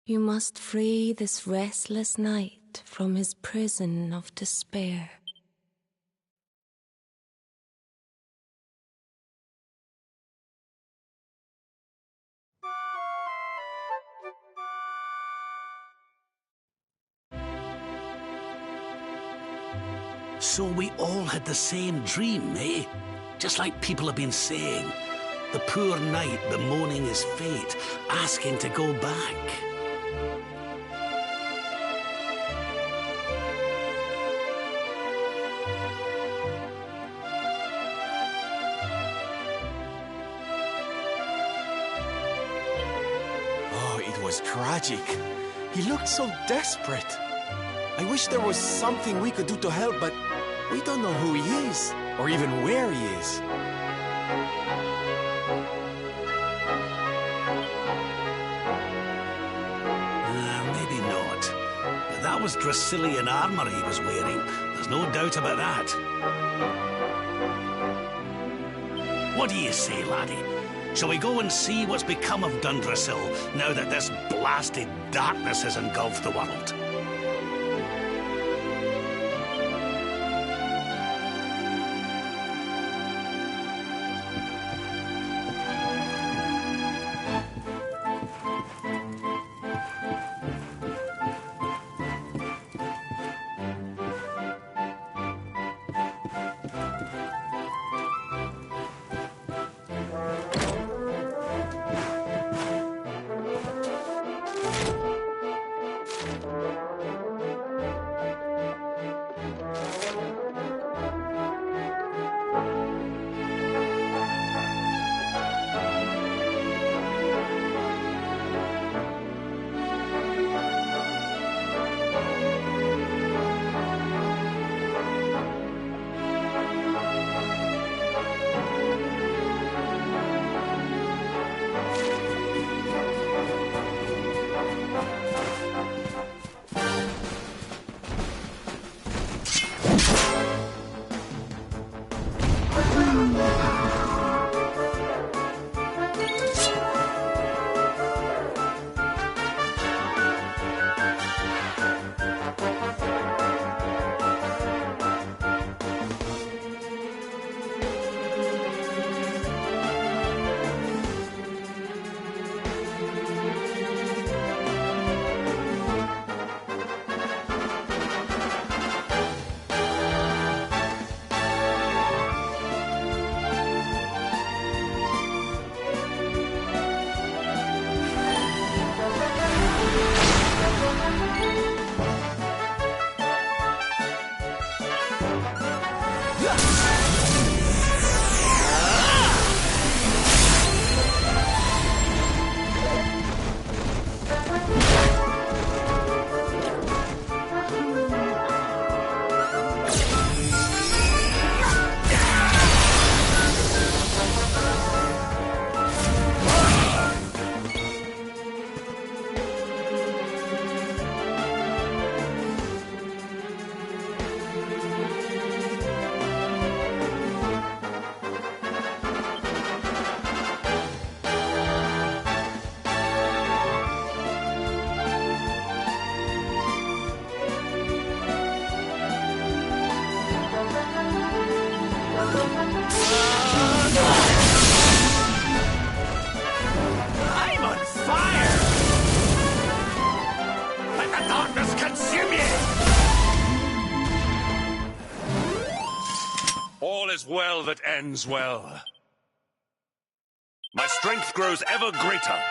You must free this restless knight from his prison of despair. So we all had the same dream, eh? Just like people have been saying. The poor knight bemoaning his fate, asking to go back. Oh, it was tragic. He looked so desperate. I wish there was something we could do to help, but we don't know who he is, or even where he is. Maybe not. But that was Dracilian armor he was wearing. There's no doubt about that. What do you say, laddie? Shall we go and see what's become of Dundrasil now that this blasted darkness has engulfed the world? well that ends well. My strength grows ever greater.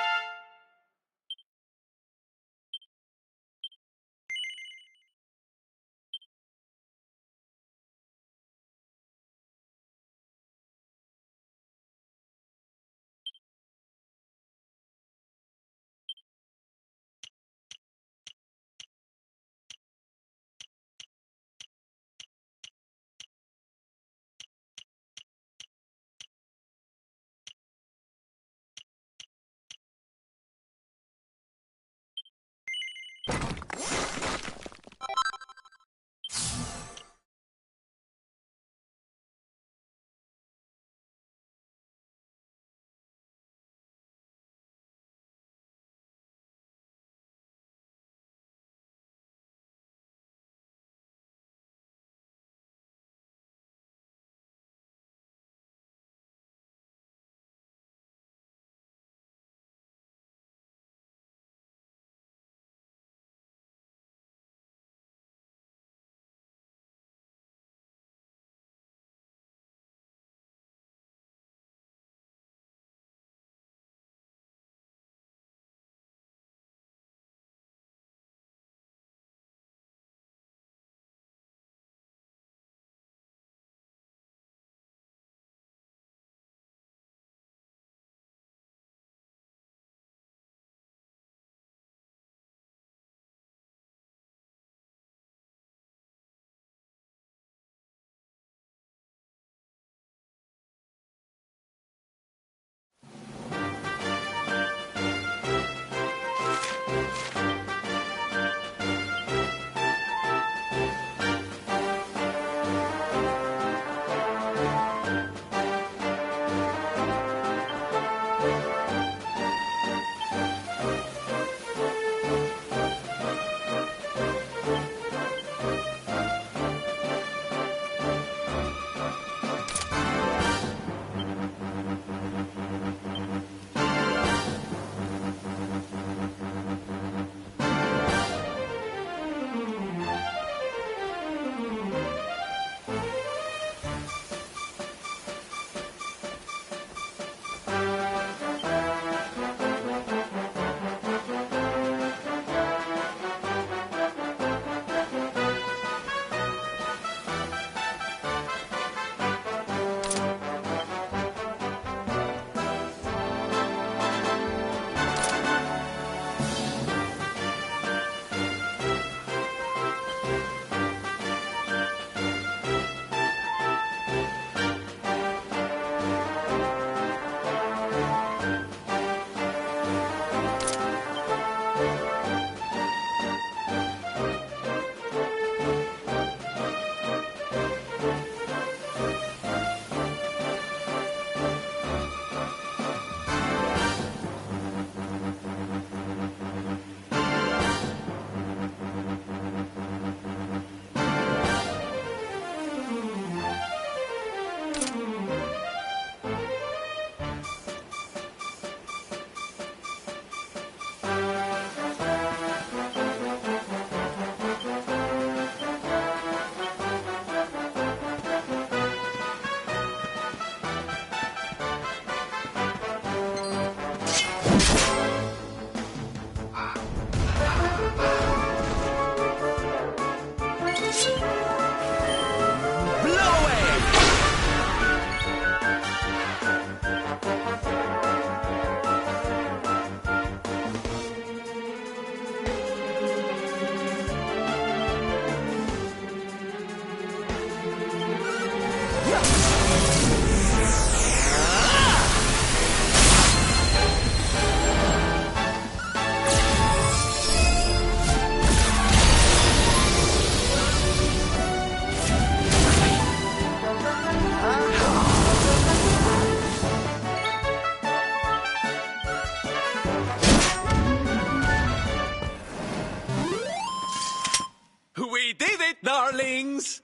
darlings!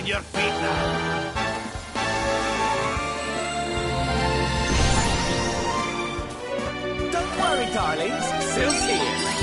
on your feet now. Don't worry, darlings. Soon see you.